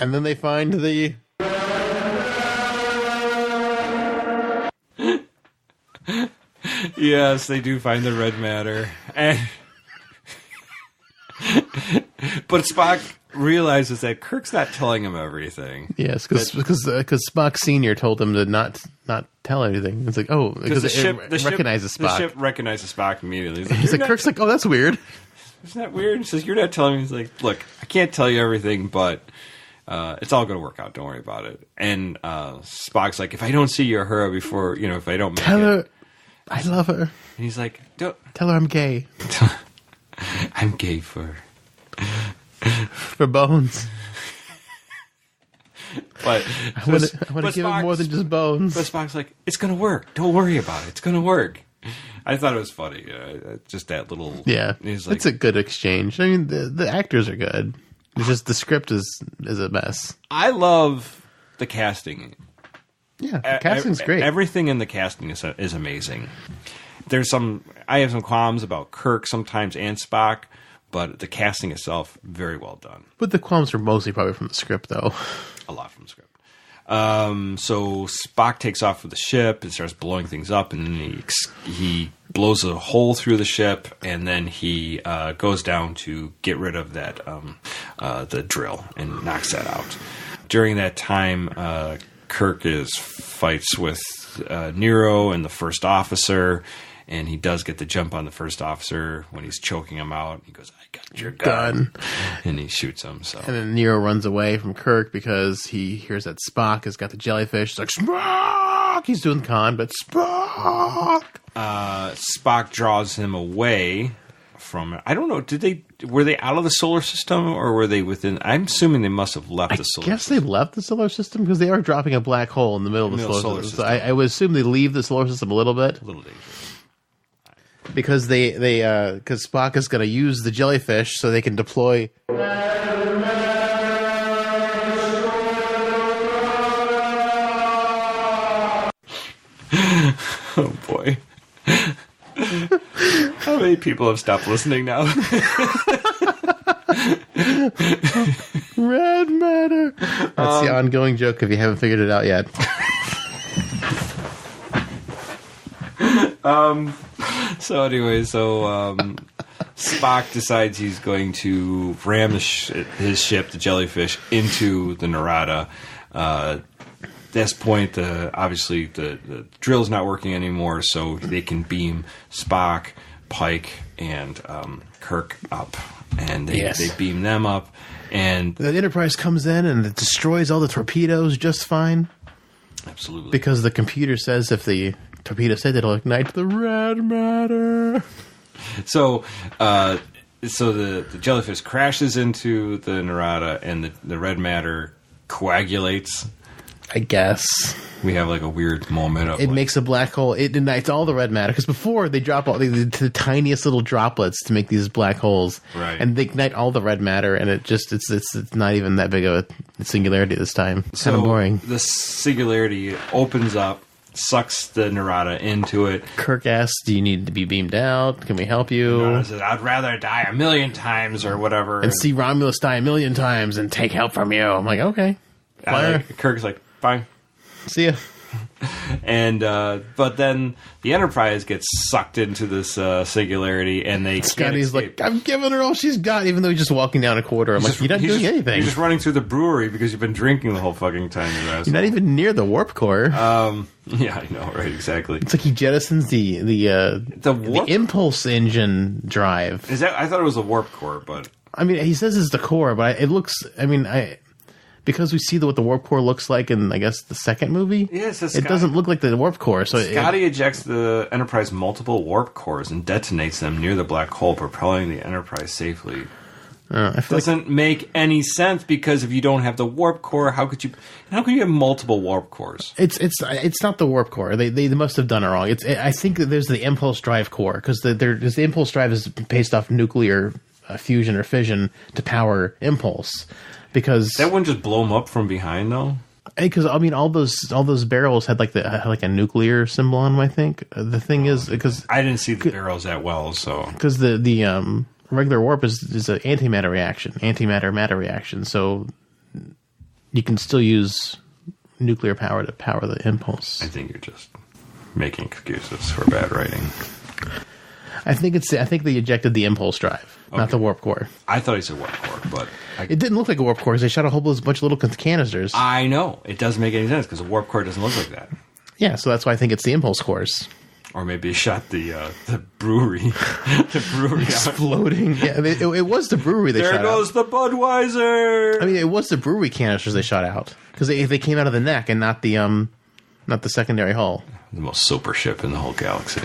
then they find the. Yes, they do find the red matter, and but Spock realizes that Kirk's not telling him everything. Yes, because Spock Senior told him to not tell anything. It's like, oh, because it recognizes Spock. The ship recognizes Spock immediately. He's like, Kirk's like, oh, that's weird. Isn't that weird? He says, you're not telling me. He's like, look, I can't tell you everything, but it's all going to work out. Don't worry about it. And Spock's like, if I don't see you or her before, if I don't make tell her it, I love her. And he's like, don't tell her I'm gay. I'm gay for bones. But I want to give him more than just bones. But Spock's like, it's going to work. Don't worry about it. It's going to work. I thought it was funny. Just that little. Yeah, he's like, it's a good exchange. I mean, the actors are good. It's just the script is a mess. I love the casting. Yeah, the casting's great. Everything in the casting is amazing. I have some qualms about Kirk sometimes and Spock, but the casting itself, very well done. But the qualms are mostly probably from the script, though. A lot from the script. So Spock takes off with the ship and starts blowing things up, and then he blows a hole through the ship, and then he goes down to get rid of that the drill and knocks that out. During that time, Kirk fights with Nero and the first officer, and he does get the jump on the first officer when he's choking him out. He goes, I got your gun. And he shoots him. So. And then Nero runs away from Kirk because he hears that Spock has got the jellyfish. He's like, Spock! He's doing con, but Spock! Spock draws him away from it. I don't know. Were they out of the solar system or were they within? I'm assuming they must have left the solar system. I guess they left the solar system because they are dropping a black hole in the middle of the solar system. So I would assume they leave the solar system a little bit. A little dangerous. Because because Spock is going to use the jellyfish so they can deploy. Oh boy. How many people have stopped listening now? Red matter. That's the ongoing joke if you haven't figured it out yet. So anyway, Spock decides he's going to ram his ship, the Jellyfish, into the Narada. At this point, obviously the drill's not working anymore, so they can beam Spock, Pike, and Kirk up, and they beam them up, and the Enterprise comes in and it destroys all the torpedoes just fine. Absolutely, because the computer says if the torpedo said it'll ignite the red matter. So the Jellyfish crashes into the Narada, and the red matter coagulates. I guess we have like a weird moment of it makes a black hole. It ignites all the red matter because before they drop all the tiniest little droplets to make these black holes, right? And they ignite all the red matter, and it's not even that big of a singularity this time. It's kind of boring. The singularity opens up, sucks the Narada into it. Kirk asks, "Do you need to be beamed out? Can we help you?" Narada says, "I'd rather die 1,000,000 times or whatever, and see Romulus die 1,000,000 times and take help from you." I'm like, okay. Kirk's like, fine. See ya. And but then the Enterprise gets sucked into this singularity, and Scotty's like, I'm giving her all she's got, even though he's just walking down a quarter. I'm like, you're not doing anything. You're just running through the brewery because you've been drinking the whole fucking time. You're not even near the warp core. Yeah, I know, right? Exactly. It's like he jettisons the impulse engine drive. Is that? I thought it was a warp core, but I mean, he says it's the core, but it looks. I mean, because we see what the warp core looks like in, I guess, the second movie. Yeah, it doesn't look like the warp core. So Scotty ejects the Enterprise multiple warp cores and detonates them near the black hole, propelling the Enterprise safely. Doesn't make any sense because if you don't have the warp core, how could you have multiple warp cores? It's not the warp core. They must have done it wrong. I think that there's the impulse drive core because the impulse drive is based off nuclear fusion or fission to power impulse. Because that wouldn't just blow them up from behind, though. Because I mean, all those barrels had like a nuclear symbol on them. I think the thing is because I didn't see the barrels that well, so because the regular warp is an antimatter matter reaction, so you can still use nuclear power to power the impulse. I think you're just making excuses for bad writing. I think they ejected the impulse drive, not the warp core. I thought he said warp core, but it didn't look like a warp core because they shot a whole bunch of little canisters. I know it doesn't make any sense because a warp core doesn't look like that. Yeah, so that's why I think it's the impulse cores. Or maybe he shot the brewery, the brewery exploding. Yeah, it was the brewery they shot out. There goes the Budweiser. I mean, it was the brewery canisters they shot out because they came out of the neck and not the secondary hull. The most super ship in the whole galaxy.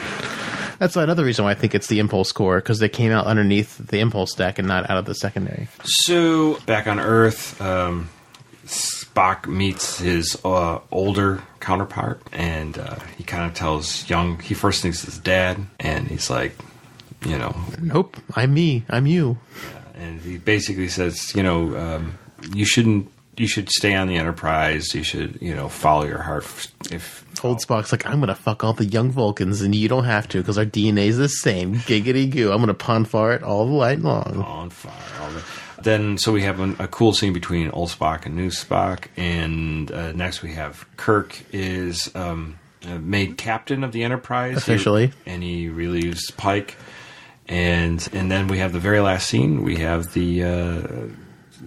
That's another reason why I think it's the impulse core, because they came out underneath the impulse deck and not out of the secondary. So back on Earth, Spock meets his older counterpart, and he kind of tells he first thinks it's his dad, and he's like, nope, I'm me, I'm you. Yeah, and he basically says, you should stay on the Enterprise, you should, follow your heart. Old Spock's like, I'm going to fuck all the young Vulcans, and you don't have to, because our DNA's the same. Giggity goo. I'm going to pon fart all the night long. On fire. Then, so we have a cool scene between old Spock and new Spock, and next we have Kirk is made captain of the Enterprise. Officially. And he relieves Pike. And then we have the very last scene. We have the...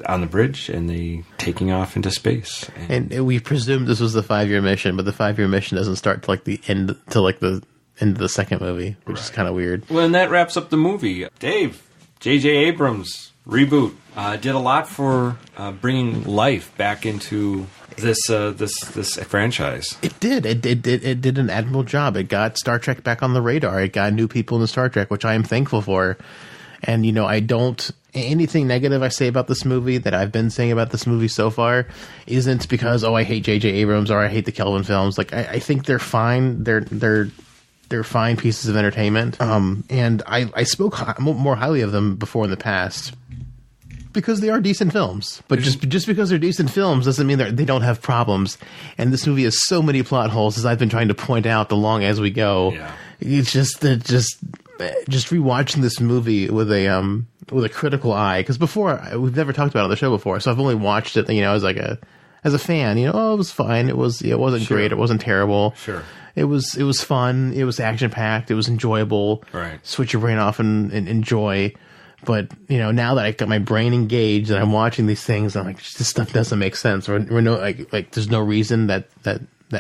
on the bridge, and they taking off into space. And we presumed this was the 5-year mission, but the 5-year mission doesn't start till the end of the second movie, which is kind of weird. Well, and that wraps up the movie. Dave, J.J. Abrams, reboot, did a lot for bringing life back into this franchise. It did. It did an admirable job. It got Star Trek back on the radar. It got new people in the Star Trek, which I am thankful for. And, I don't... Anything negative I say about this movie that I've been saying about this movie so far isn't because, I hate J.J. Abrams or I hate the Kelvin films. Like, I think they're fine. They're fine pieces of entertainment. And I spoke more highly of them before in the past because they are decent films. But just because they're decent films doesn't mean they don't have problems. And this movie has so many plot holes, as I've been trying to point out the long as we go. Yeah. It's just rewatching this movie with a critical eye, because we've never talked about it on the show before, so I've only watched it, as a fan. It was fine. It wasn't great. It wasn't terrible. Sure. It was fun. It was action packed. It was enjoyable. Right. Switch your brain off and enjoy. But now that I've got my brain engaged and I'm watching these things, I'm like, this stuff doesn't make sense. Or no, like there's no reason that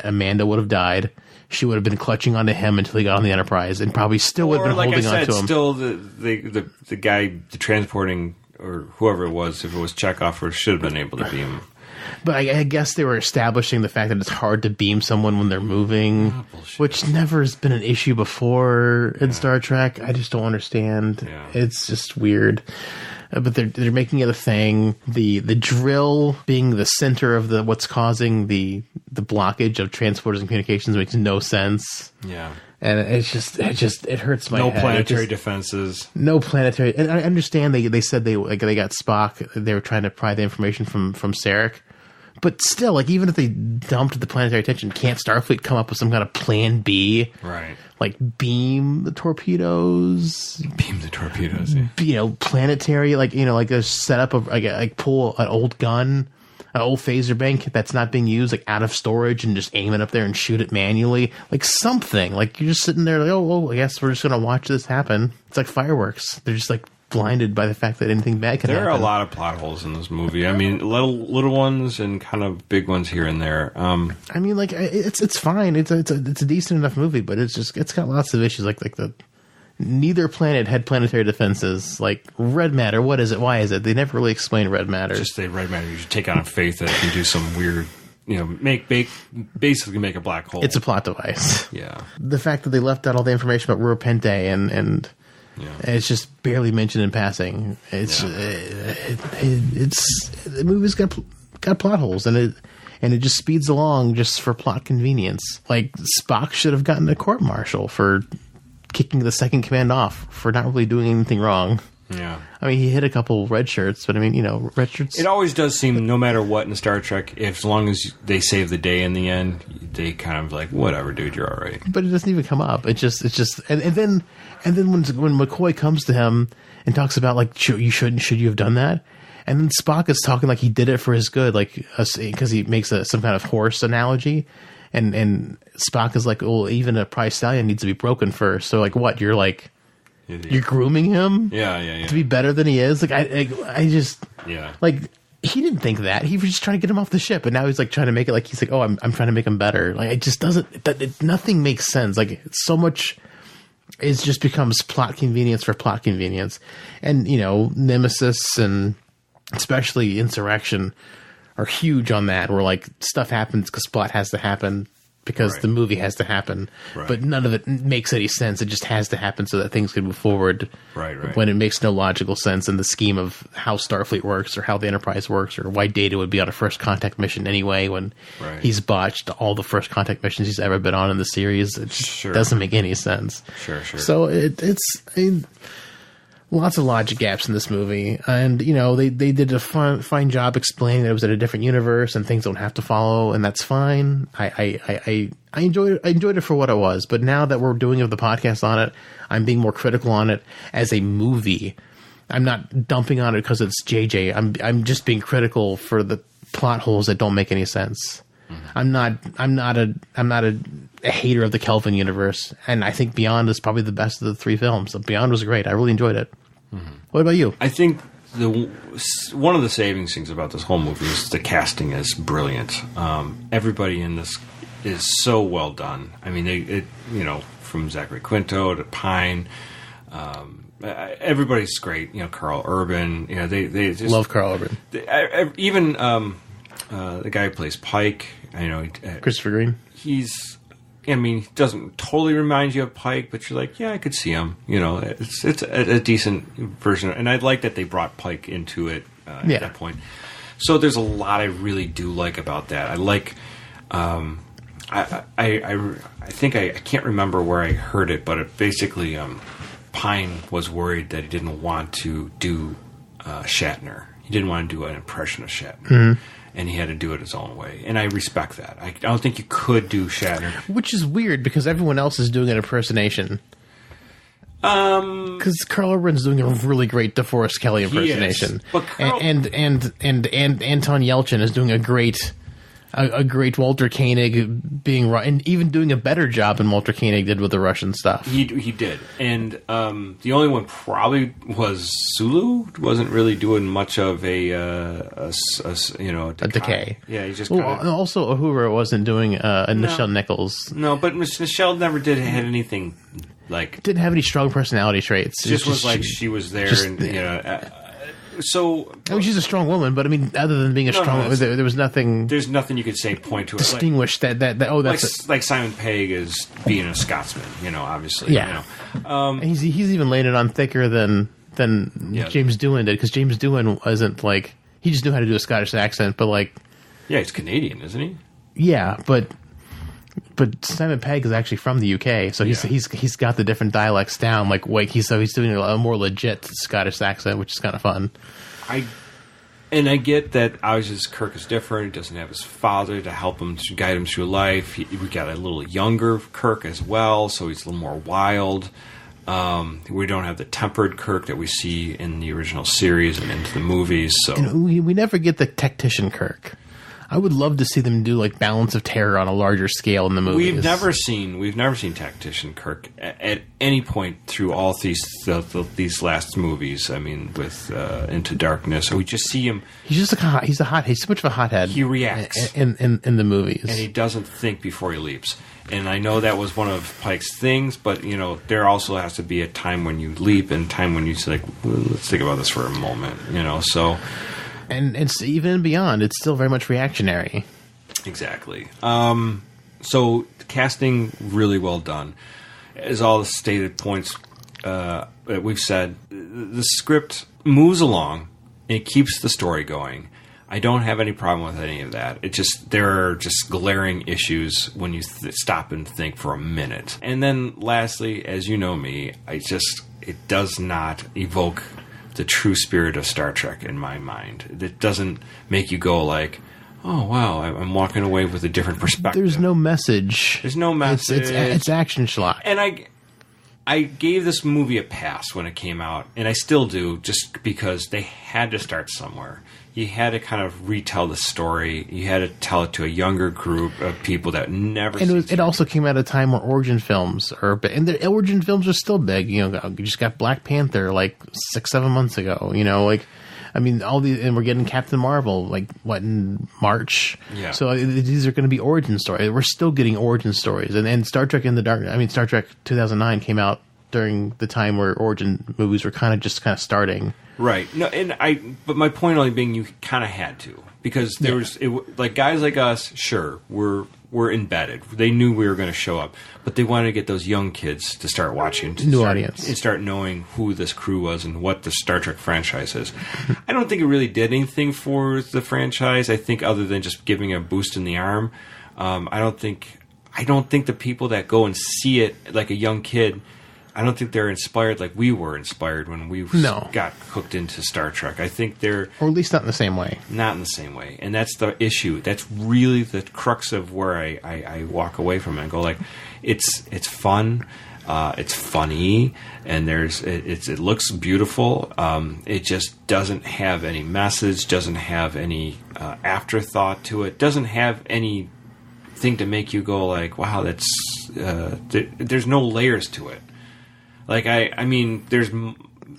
Amanda would have died. She would have been clutching onto him until he got on the Enterprise, and probably still would have been holding on to him. Still, the guy transporting, or whoever it was, if it was Chekhov, should have been able to beam him. But I guess they were establishing the fact that it's hard to beam someone when they're moving, which never has been an issue before in Star Trek. I just don't understand. Yeah. It's just weird. But they're making it a thing. The drill being the center of what's causing the blockage of transporters and communications makes no sense. Yeah. And it hurts my head. No planetary defenses. No planetary. And I understand they said they got Spock. They were trying to pry the information from Sarek. But still, even if they dumped the planetary attention, can't Starfleet come up with some kind of plan B? Right. Like beam the torpedoes. Beam the torpedoes. Yeah. Planetary, like a setup of pull an old gun, an old phaser bank that's not being used, out of storage, and just aim it up there and shoot it manually. Something. You're just sitting there I guess we're just gonna watch this happen. It's like fireworks. They're just blinded by the fact that anything bad can happen. There are a lot of plot holes in this movie. I mean, little ones and kind of big ones here and there. I mean, it's fine. It's a decent enough movie, but it's got lots of issues. Neither planet had planetary defenses. Red matter, what is it? Why is it? They never really explain red matter. Just say red matter. You should take on faith that it can do some weird. Basically make a black hole. It's a plot device. Yeah. The fact that they left out all the information about Ruopente and it's just barely mentioned in passing. It's the movie's got plot holes, and it just speeds along just for plot convenience. Spock should have gotten a court-martial for kicking the second command off for not really doing anything wrong. Yeah. I mean, he hit a couple red shirts, but I mean, red shirts. It always does seem, no matter what in Star Trek, as long as they save the day in the end, they kind of like, whatever, dude, you're all right. But it doesn't even come up. It's just, and then when McCoy comes to him and talks about like, should you have done that? And then Spock is talking like he did it for his good, like because he makes some kind of horse analogy, and Spock is like, well, even a prize stallion needs to be broken first. So like, what? You're like. You're grooming him, to be better than he is. Like I just, like he didn't think that. He was just trying to get him off the ship, and now he's like trying to make it like he's like, oh, I'm trying to make him better. Like it just doesn't. Nothing makes sense. Like so much, it just becomes plot convenience for plot convenience, and Nemesis and especially Insurrection are huge on that. Where like stuff happens because plot has to happen. Because the movie has to happen, but none of it makes any sense. It just has to happen so that things can move forward. Right. When it makes no logical sense in the scheme of how Starfleet works, or how the Enterprise works, or why Data would be on a first contact mission anyway when he's botched all the first contact missions he's ever been on in the series. It just doesn't make any sense. Sure. So it's lots of logic gaps in this movie, and they did a fine job explaining that it was in a different universe and things don't have to follow, and that's fine. I enjoyed it for what it was, but now that we're doing the podcast on it, I'm being more critical on it as a movie. I'm not dumping on it because it's JJ. I'm just being critical for the plot holes that don't make any sense. Mm-hmm. I'm not a hater of the Kelvin universe, and I think Beyond is probably the best of the three films. Beyond was great. I really enjoyed it. Mm-hmm. What about you? I think one of the saving things about this whole movie is the casting is brilliant. Everybody in this is so well done. I mean, from Zachary Quinto to Pine, everybody's great. Carl Urban. They just love Carl Urban. Even the guy who plays Pike. Christopher Green. He doesn't totally remind you of Pike, but you're like, yeah, I could see him. It's a decent version, and I like that they brought Pike into it at that point. So there's a lot I really do like about that. I like, I think I can't remember where I heard it, but it basically, Pine was worried that he didn't want to do Shatner. He didn't want to do an impression of Shatner. Mm-hmm. And he had to do it his own way. And I respect that. I don't think you could do Shatner. Which is weird, because everyone else is doing an impersonation. Because Carl Urban's doing a really great DeForest Kelley impersonation. But and Anton Yelchin is doing a great Walter Koenig being, and even doing a better job than Walter Koenig did with the Russian stuff. He did, and the only one probably was Sulu. Wasn't really doing much of a decay. Yeah, he just also Uhura wasn't doing Nichelle Nichols. No, but Nichelle never did had anything like didn't have any strong personality traits. Just was like she was there, and so she's a strong woman, but I mean, other than being a strong woman, there was nothing. There's nothing you could say point to distinguish that that's like Simon Pegg is being a Scotsman, obviously. Yeah, he's even laid it on thicker than James Doohan did, because James Doohan wasn't like, he just knew how to do a Scottish accent, but like, he's Canadian, isn't he? Yeah, but Simon Pegg is actually from the UK, so he's got the different dialects down. Like he's doing a more legit Scottish accent, which is kind of fun. I get that obviously Kirk is different. He doesn't have his father to help him, to guide him through life. We got a little younger Kirk as well, so he's a little more wild. We don't have the tempered Kirk that we see in the original series and into the movies. So and we never get the tactician Kirk. I would love to see them do like Balance of Terror on a larger scale in the movies. We've never seen Tactician Kirk at any point through all these last movies. I mean, with Into Darkness, we just see him. He's so much of a hothead. He reacts in the movies, and he doesn't think before he leaps. And I know that was one of Pike's things, but there also has to be a time when you leap and time when you say, well, let's think about this for a moment. So. And it's even beyond. It's still very much reactionary. Exactly. So casting really well done. As all the stated points that we've said, the script moves along and it keeps the story going. I don't have any problem with any of that. There are just glaring issues when you stop and think for a minute. And then lastly, as you know me, it does not evoke the true spirit of Star Trek in my mind. It doesn't make you go like, oh wow, I'm walking away with a different perspective. There's no message. There's no message. It's action schlock. And I gave this movie a pass when it came out, and I still do, just because they had to start somewhere. You had to kind of retell the story. You had to tell it to a younger group of people that never. And it also came at a time where origin films are big, and the origin films are still big. You know, you just got Black Panther like 6-7 months ago. You know, like. I mean, and we're getting Captain Marvel, like, in March? Yeah. So these are going to be origin stories. We're still getting origin stories. And Star Trek Star Trek 2009 came out during the time where origin movies were kind of starting. Right. No, but my point only being you kind of had to. Because there was, like, guys like us, sure, we're embedded. They knew we were going to show up, but they wanted to get those young kids to start watching, audience, and start knowing who this crew was and what the Star Trek franchise is. I don't think it really did anything for the franchise. I think other than just giving a boost in the arm, I don't think the people that go and see it like a young kid, I don't think they're inspired like we were inspired when we got hooked into Star Trek. I think they're... Or at least not in the same way. Not in the same way. And that's the issue. That's really the crux of where I walk away from it and go like, it's fun, it's funny, and it looks beautiful. It just doesn't have any message, doesn't have any afterthought to it, doesn't have anything to make you go like, wow, that's... there's no layers to it. Like, I mean, there's...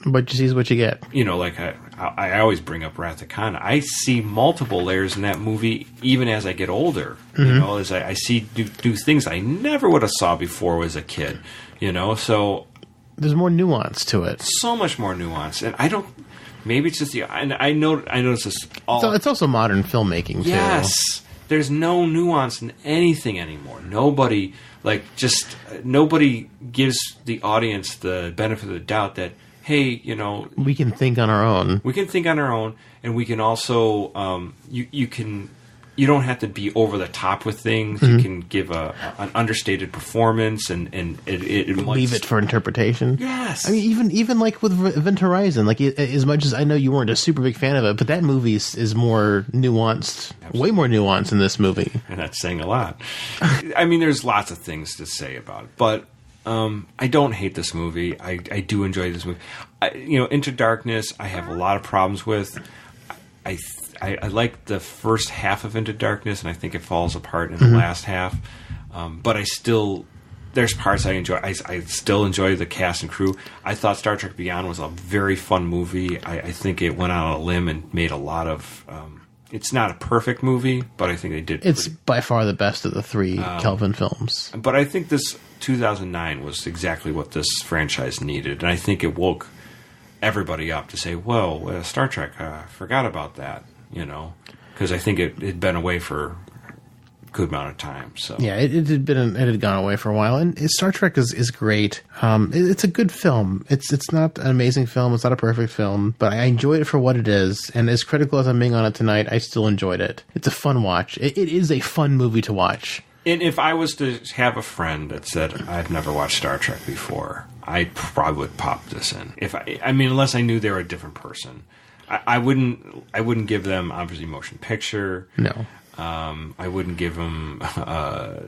What you see is what you get. You know, like, I always bring up Wrath of Khan. I see multiple layers in that movie, even as I get older. Mm-hmm. You know, as I see do things I never would have saw before as a kid. You know, so... There's more nuance to it. So much more nuance. And I don't... Maybe it's just the... And I notice this all... So it's also modern filmmaking, too. Yes. There's no nuance in anything anymore. Nobody gives the audience the benefit of the doubt that, hey, you know... We can think on our own. We can think on our own, and we can also... You don't have to be over the top with things. Mm-hmm. You can give an understated performance, and it leave it for interpretation. Yes, I mean even like with Event Horizon, like as much as I know you weren't a super big fan of it, but that movie is more nuanced, Absolutely. Way more nuanced in this movie, and that's saying a lot. I mean, there's lots of things to say about it, but I don't hate this movie. I do enjoy this movie. Into Darkness, I have a lot of problems with. I like the first half of Into Darkness, and I think it falls apart in the last half. But there's parts I enjoy. I still enjoy the cast and crew. I thought Star Trek Beyond was a very fun movie. I think it went out on a limb and made a lot of... it's not a perfect movie, but I think they did... It's by far the best of the three Kelvin films. But I think this 2009 was exactly what this franchise needed, and I think it woke everybody up to say, whoa, Star Trek, I forgot about that. You know, because I think it had been away for a good amount of time. So yeah, it had gone away for a while. And Star Trek is great. It's a good film. It's not an amazing film. It's not a perfect film, but I enjoyed it for what it is. And as critical as I'm being on it tonight, I still enjoyed it. It's a fun watch. It is a fun movie to watch. And if I was to have a friend that said I've never watched Star Trek before, I probably would pop this in. Unless I knew they were a different person. I wouldn't give them obviously motion picture. No. I wouldn't give them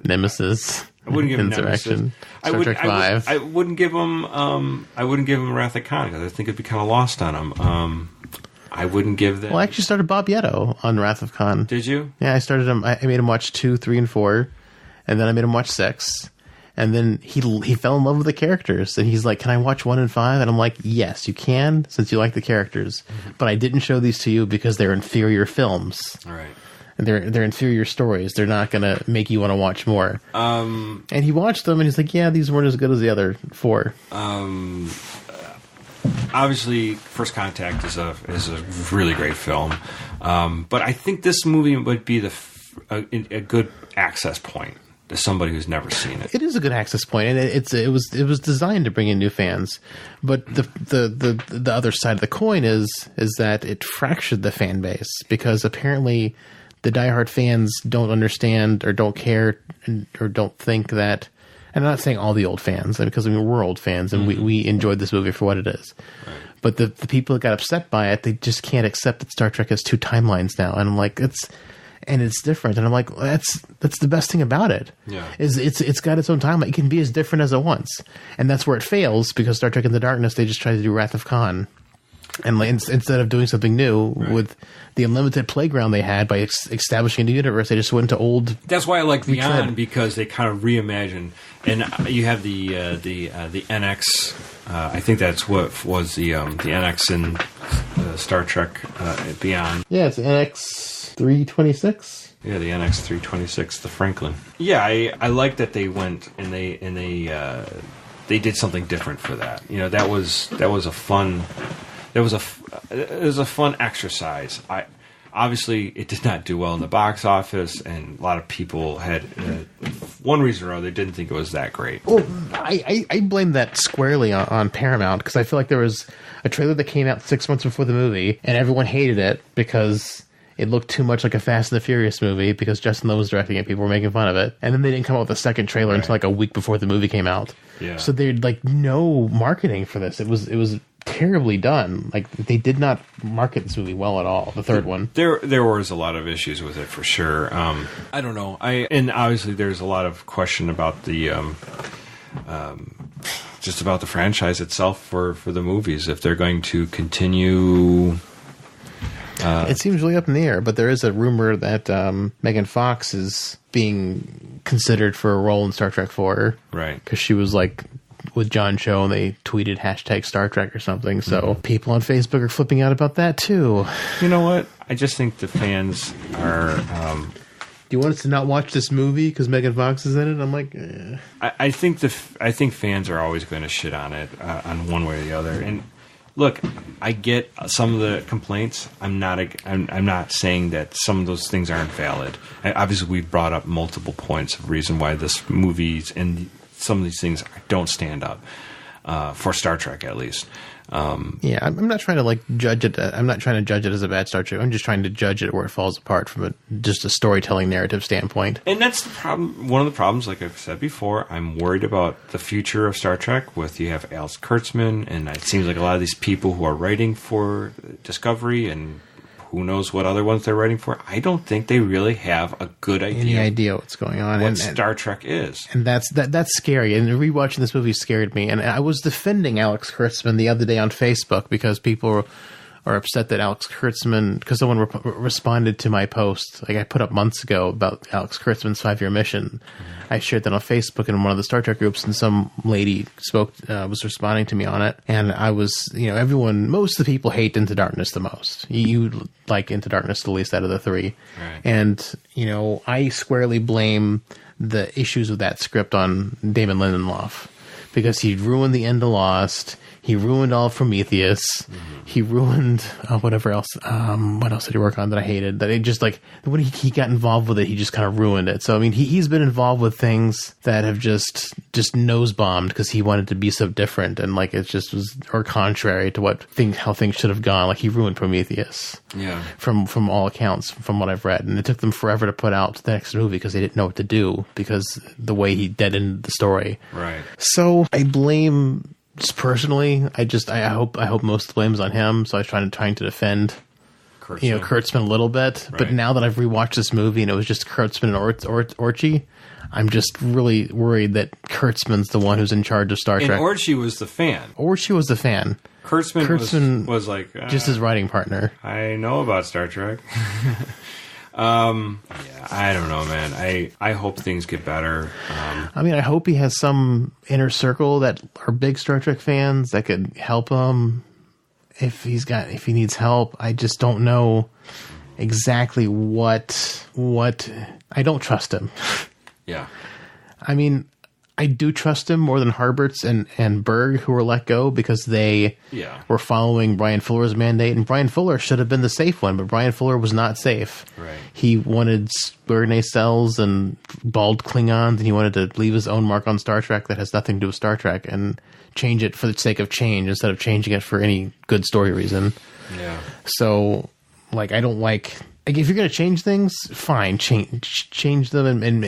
Nemesis. I wouldn't give them Insurrection. Nemesis. Star Trek 5. I wouldn't give them. I wouldn't give them Wrath of Khan because I think it'd be kind of lost on them. I wouldn't give them. Well, I actually started Bob Yetto on Wrath of Khan. Did you? Yeah, I started him. I made him watch 2, 3, and 4, and then I made him watch 6. And then he fell in love with the characters, and he's like, "Can I watch 1 and 5?" And I'm like, "Yes, you can, since you like the characters. Mm-hmm. But I didn't show these to you because they're inferior films. All right, and they're inferior stories. They're not gonna make you want to watch more." And he watched them, and he's like, "Yeah, these weren't as good as the other 4." Obviously, First Contact is a really great film, but I think this movie would be a good access point. As somebody who's never seen it, it is a good access point, and it was designed to bring in new fans. But the other side of the coin is that it fractured the fan base because apparently the diehard fans don't understand or don't care or don't think that and I'm not saying all the old fans, because we're old fans and we enjoyed this movie for what it is. Right. But the people that got upset by it, they just can't accept that Star Trek has 2 timelines now. And I'm like, it's different. And I'm like, that's the best thing about it. Yeah. Is it's got its own timeline. It can be as different as it wants. And that's where it fails, because Star Trek Into Darkness, they just try to do Wrath of Khan. And instead of doing something new with the unlimited playground they had by establishing a new universe, they just went to old. That's why I like Beyond, because they kind of reimagine. And you have the NX. I think that's what was the NX in Star Trek Beyond. Yeah, it's NX 326. Yeah, the NX 326, the Franklin. Yeah, I like that they went and they did something different for that. You know, that was a fun. It was a fun exercise. Obviously it did not do well in the box office, and a lot of people had one reason or other, they didn't think it was that great. Well, I blame that squarely on Paramount, because I feel like there was a trailer that came out 6 months before the movie, and everyone hated it because it looked too much like a Fast and the Furious movie, because Justin Long was directing it. People were making fun of it. And then they didn't come out with a second trailer until like a week before the movie came out. Yeah. So they had like no marketing for this. It was terribly done. Like, they did not market this movie well at all. The third one. There was a lot of issues with it for sure. I don't know. And obviously there's a lot of question about the just about the franchise itself for the movies, if they're going to continue. It seems really up in the air, but there is a rumor that Megan Fox is being considered for a role in Star Trek 4. Right. Because she was like with John Cho, and they tweeted hashtag Star Trek or something. So people on Facebook are flipping out about that too. You know what? I just think the fans are. Do you want us to not watch this movie because Megan Fox is in it? I'm like, I think fans are always going to shit on it on one way or the other. And look, I get some of the complaints. I'm not saying that some of those things aren't valid. Obviously, we've brought up multiple points of reason why this movies and some of these things don't stand up for Star Trek, at least. Yeah, I'm not trying to like judge it. I'm not trying to judge it as a bad Star Trek. I'm just trying to judge it where it falls apart from just a storytelling narrative standpoint. And that's the problem. One of the problems, like I've said before, I'm worried about the future of Star Trek. You have Alex Kurtzman, and it seems like a lot of these people who are writing for Discovery and who knows what other ones they're writing for. I don't think they really have a good idea. Any idea what's going on? What Star Trek is. And that's scary. And rewatching this movie scared me. And I was defending Alex Kurtzman the other day on Facebook because people are upset that Alex Kurtzman, because someone responded to my post, like I put up months ago, about Alex Kurtzman's 5-year mission. I shared that on Facebook in one of the Star Trek groups, and some lady was responding to me on it. And I was, most of the people hate Into Darkness the most. You like Into Darkness the least out of the 3. Right. And, I squarely blame the issues with that script on Damon Lindelof, because he ruined the end of Lost. He ruined all of Prometheus. He ruined whatever else. What else did he work on that I hated? That it just like when he got involved with it, he just kind of ruined it. So I mean, he's been involved with things that have just nose bombed because he wanted to be so different, and like it just was or contrary to how things should have gone. Like he ruined Prometheus. Yeah. From all accounts, from what I've read, and it took them forever to put out the next movie because they didn't know what to do because the way he deadened the story. Right. So I blame. Just personally, I hope most of the blame is on him. So I was trying to defend, Kurtzman a little bit. Right. But now that I've rewatched this movie and it was just Kurtzman and Orchie, I'm just really worried that Kurtzman's the one who's in charge of Star Trek. And Orchie was the fan. Kurtzman was like just his writing partner. I know about Star Trek. Yeah, I don't know, man. I hope things get better. I hope he has some inner circle that are big Star Trek fans that could help him if he needs help. I just don't know exactly what I don't trust him. Yeah. I do trust him more than Harberts and Berg, who were let go because they were following Brian Fuller's mandate. And Brian Fuller should have been the safe one, but Brian Fuller was not safe. Right. He wanted square nacelles and bald Klingons, and he wanted to leave his own mark on Star Trek that has nothing to do with Star Trek and change it for the sake of change instead of changing it for any good story reason. Yeah. So, I don't like Like, if you're going to change things, fine, change them,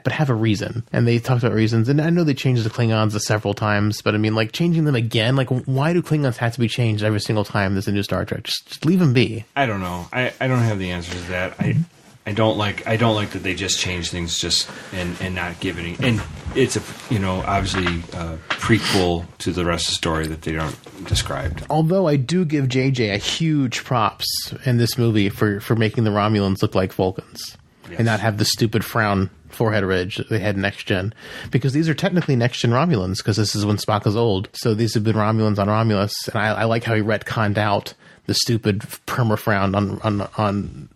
but have a reason. And they talked about reasons, and I know they changed the Klingons several times, but I mean, like, changing them again, like, why do Klingons have to be changed every single time there's a new Star Trek? Just leave them be. I don't know. I don't have the answers to that. I don't like that they just change things just and not give any. And it's obviously a prequel to the rest of the story that they don't describe. Although I do give JJ a huge props in this movie for making the Romulans look like Vulcans. Yes. And not have the stupid frown forehead ridge that they had in Next Gen, because these are technically Next Gen Romulans, because this is when Spock is old. So these have been Romulans on Romulus, and I like how he retconned out the stupid perma frown on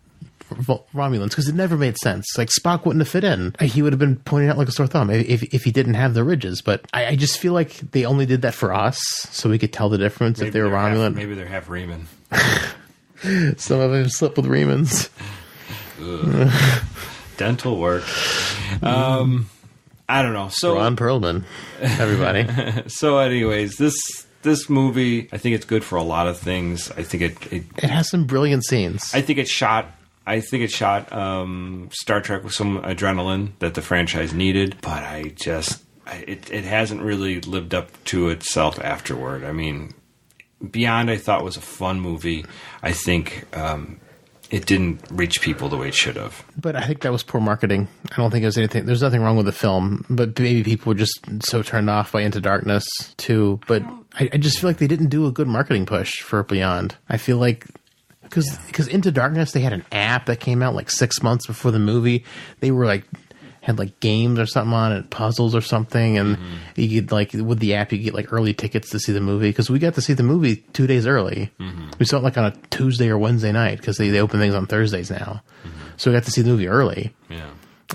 Romulans, because it never made sense. Like, Spock wouldn't have fit in. He would have been pointing out like a sore thumb if he didn't have the ridges. But I just feel like they only did that for us, so we could tell the difference if they were Romulan. Maybe they're half Reman. Some of them slept with Remans. Dental work. I don't know. So Ron Perlman, everybody. So, anyways, this movie, I think it's good for a lot of things. I think it has some brilliant scenes. I think it shot Star Trek with some adrenaline that the franchise needed, but it hasn't really lived up to itself afterward. I mean, Beyond, I thought, was a fun movie. I think it didn't reach people the way it should have. But I think that was poor marketing. I don't think there's nothing wrong with the film, but maybe people were just so turned off by Into Darkness too. But I just feel like they didn't do a good marketing push for Beyond. I feel like because Into Darkness, they had an app that came out like 6 months before the movie. They were like had like games or something on it, puzzles or something, and you could, like, with the app you get like early tickets to see the movie, because we got to see the movie 2 days early. We saw it like on a Tuesday or Wednesday night, because they open things on Thursdays now. So we got to see the movie early.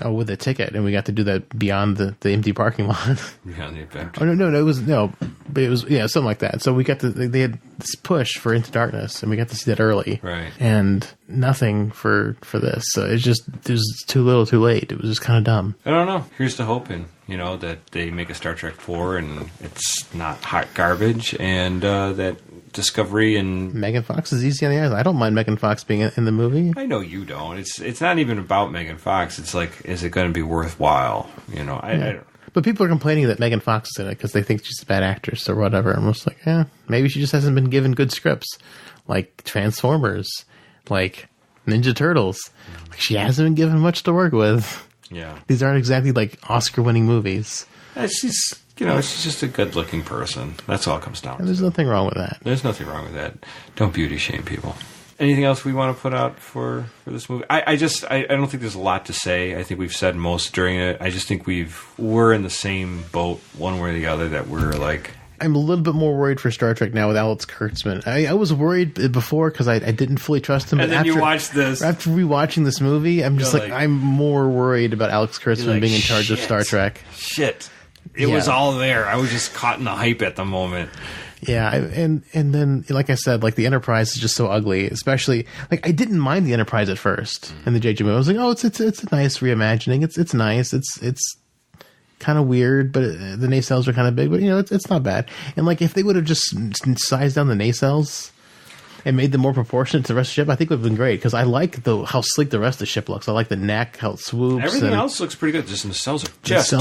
With a ticket, and we got to do that beyond the empty parking lot. Beyond the adventure. Oh no, but it was something like that. So we got they had this push for Into Darkness, and we got to see that early, right? And nothing for this. So it was too little, too late. It was just kind of dumb. I don't know. Here's to hoping, that they make a Star Trek 4 and it's not hot garbage, and that Discovery and Megan Fox is easy on the eyes. I don't mind Megan Fox being in the movie. I know you don't. It's not even about Megan Fox. It's like, is it going to be worthwhile? I don't. But people are complaining that Megan Fox is in it because they think she's a bad actress or whatever. I'm just like, maybe she just hasn't been given good scripts, like Transformers, like Ninja Turtles. Like, she hasn't been given much to work with. Yeah, these aren't exactly like Oscar-winning movies. She's just a good-looking person. That's all it comes down to. There's nothing wrong with that. There's nothing wrong with that. Don't beauty shame people. Anything else we want to put out for this movie? I don't think there's a lot to say. I think we've said most during it. I just think we're in the same boat one way or the other, that we're like... I'm a little bit more worried for Star Trek now with Alex Kurtzman. I was worried before because I didn't fully trust him. And then you watch this. After rewatching this movie, I'm just like, I'm more worried about Alex Kurtzman being in charge of Star Trek. Shit. It was all there. I was just caught in the hype at the moment. Yeah, and then, like I said, like, the Enterprise is just so ugly. Especially, like, I didn't mind the Enterprise at first in the JJ movie. I was like, oh, it's a nice reimagining. It's nice. It's kind of weird, but the nacelles are kind of big. But it's not bad. And like, if they would have just sized down the nacelles and made them more proportionate to the rest of the ship, I think it would have been great, because I like how sleek the rest of the ship looks. I like the neck, how it swoops. Everything else looks pretty good. Just the nacelles are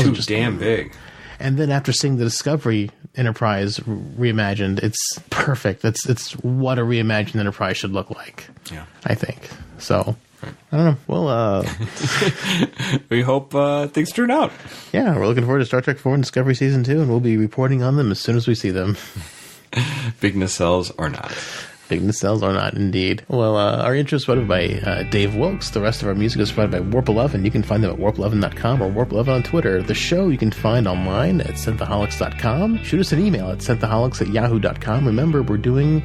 too damn big. And then after seeing the Discovery Enterprise reimagined, it's perfect. It's what a reimagined Enterprise should look like. Yeah, I think so. Right. I don't know. Well, we hope things turn out. Yeah, we're looking forward to Star Trek 4 and Discovery Season 2, and we'll be reporting on them as soon as we see them. Big nacelles or not. Big nacelles or not, indeed. Well, our intro is provided by Dave Wilkes. The rest of our music is provided by Warp11. You can find them at warp11.com or Warp11 on Twitter. The show you can find online at synthaholics.com. Shoot us an email at synthaholics@yahoo.com. Remember, we're doing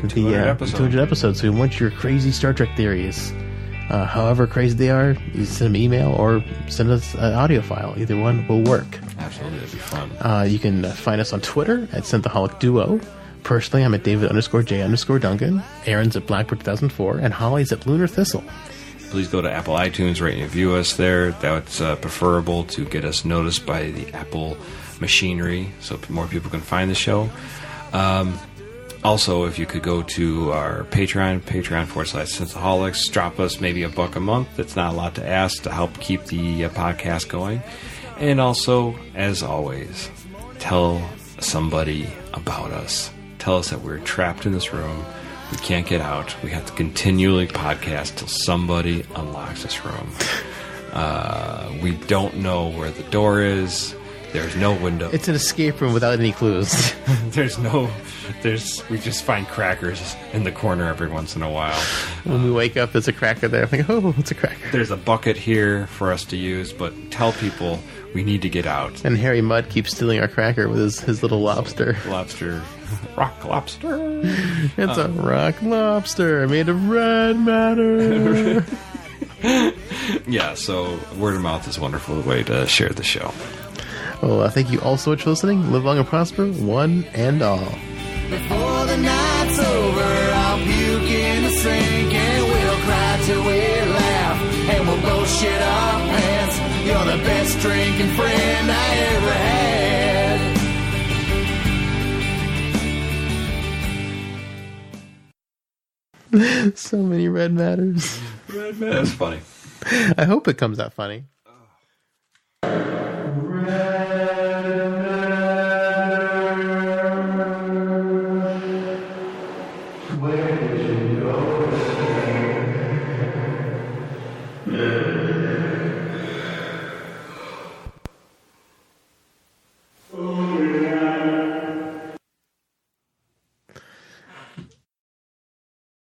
the 200 episodes, so we want your crazy Star Trek theories. However crazy they are, you send them an email or send us an audio file. Either one will work. Absolutely, it'd be fun. You can find us on Twitter at Synthaholic Duo. Personally, I'm at David_J_Duncan. Aaron's at Blackbird 2004, and Holly's at Lunar Thistle. Please go to Apple iTunes, rate and review us there. That's preferable to get us noticed by the Apple machinery, so more people can find the show. Also, if you could go to our Patreon.com/Sensaholics, drop us maybe $1 a month. That's not a lot to ask to help keep the podcast going. And also, as always, tell somebody about us. Tell us that we're trapped in this room. We can't get out. We have to continually podcast till somebody unlocks this room. We don't know where the door is. There's no window. It's an escape room without any clues. We just find crackers in the corner every once in a while. When we wake up, there's a cracker there. I'm like, oh, it's a cracker. There's a bucket here for us to use, but tell people we need to get out. And Harry Mudd keeps stealing our cracker with his little lobster. Rock lobster. It's a rock lobster made of red matter. Yeah, so word of mouth is a wonderful way to share the show. Well, thank you all so much for listening. Live long and prosper, one and all. Before the night's over, I'll puke in the sink and we'll cry till we laugh. And we'll both shit our pants. You're the best drinking friend I ever had. So many red matters. Red matter. That's funny. I hope it comes out funny.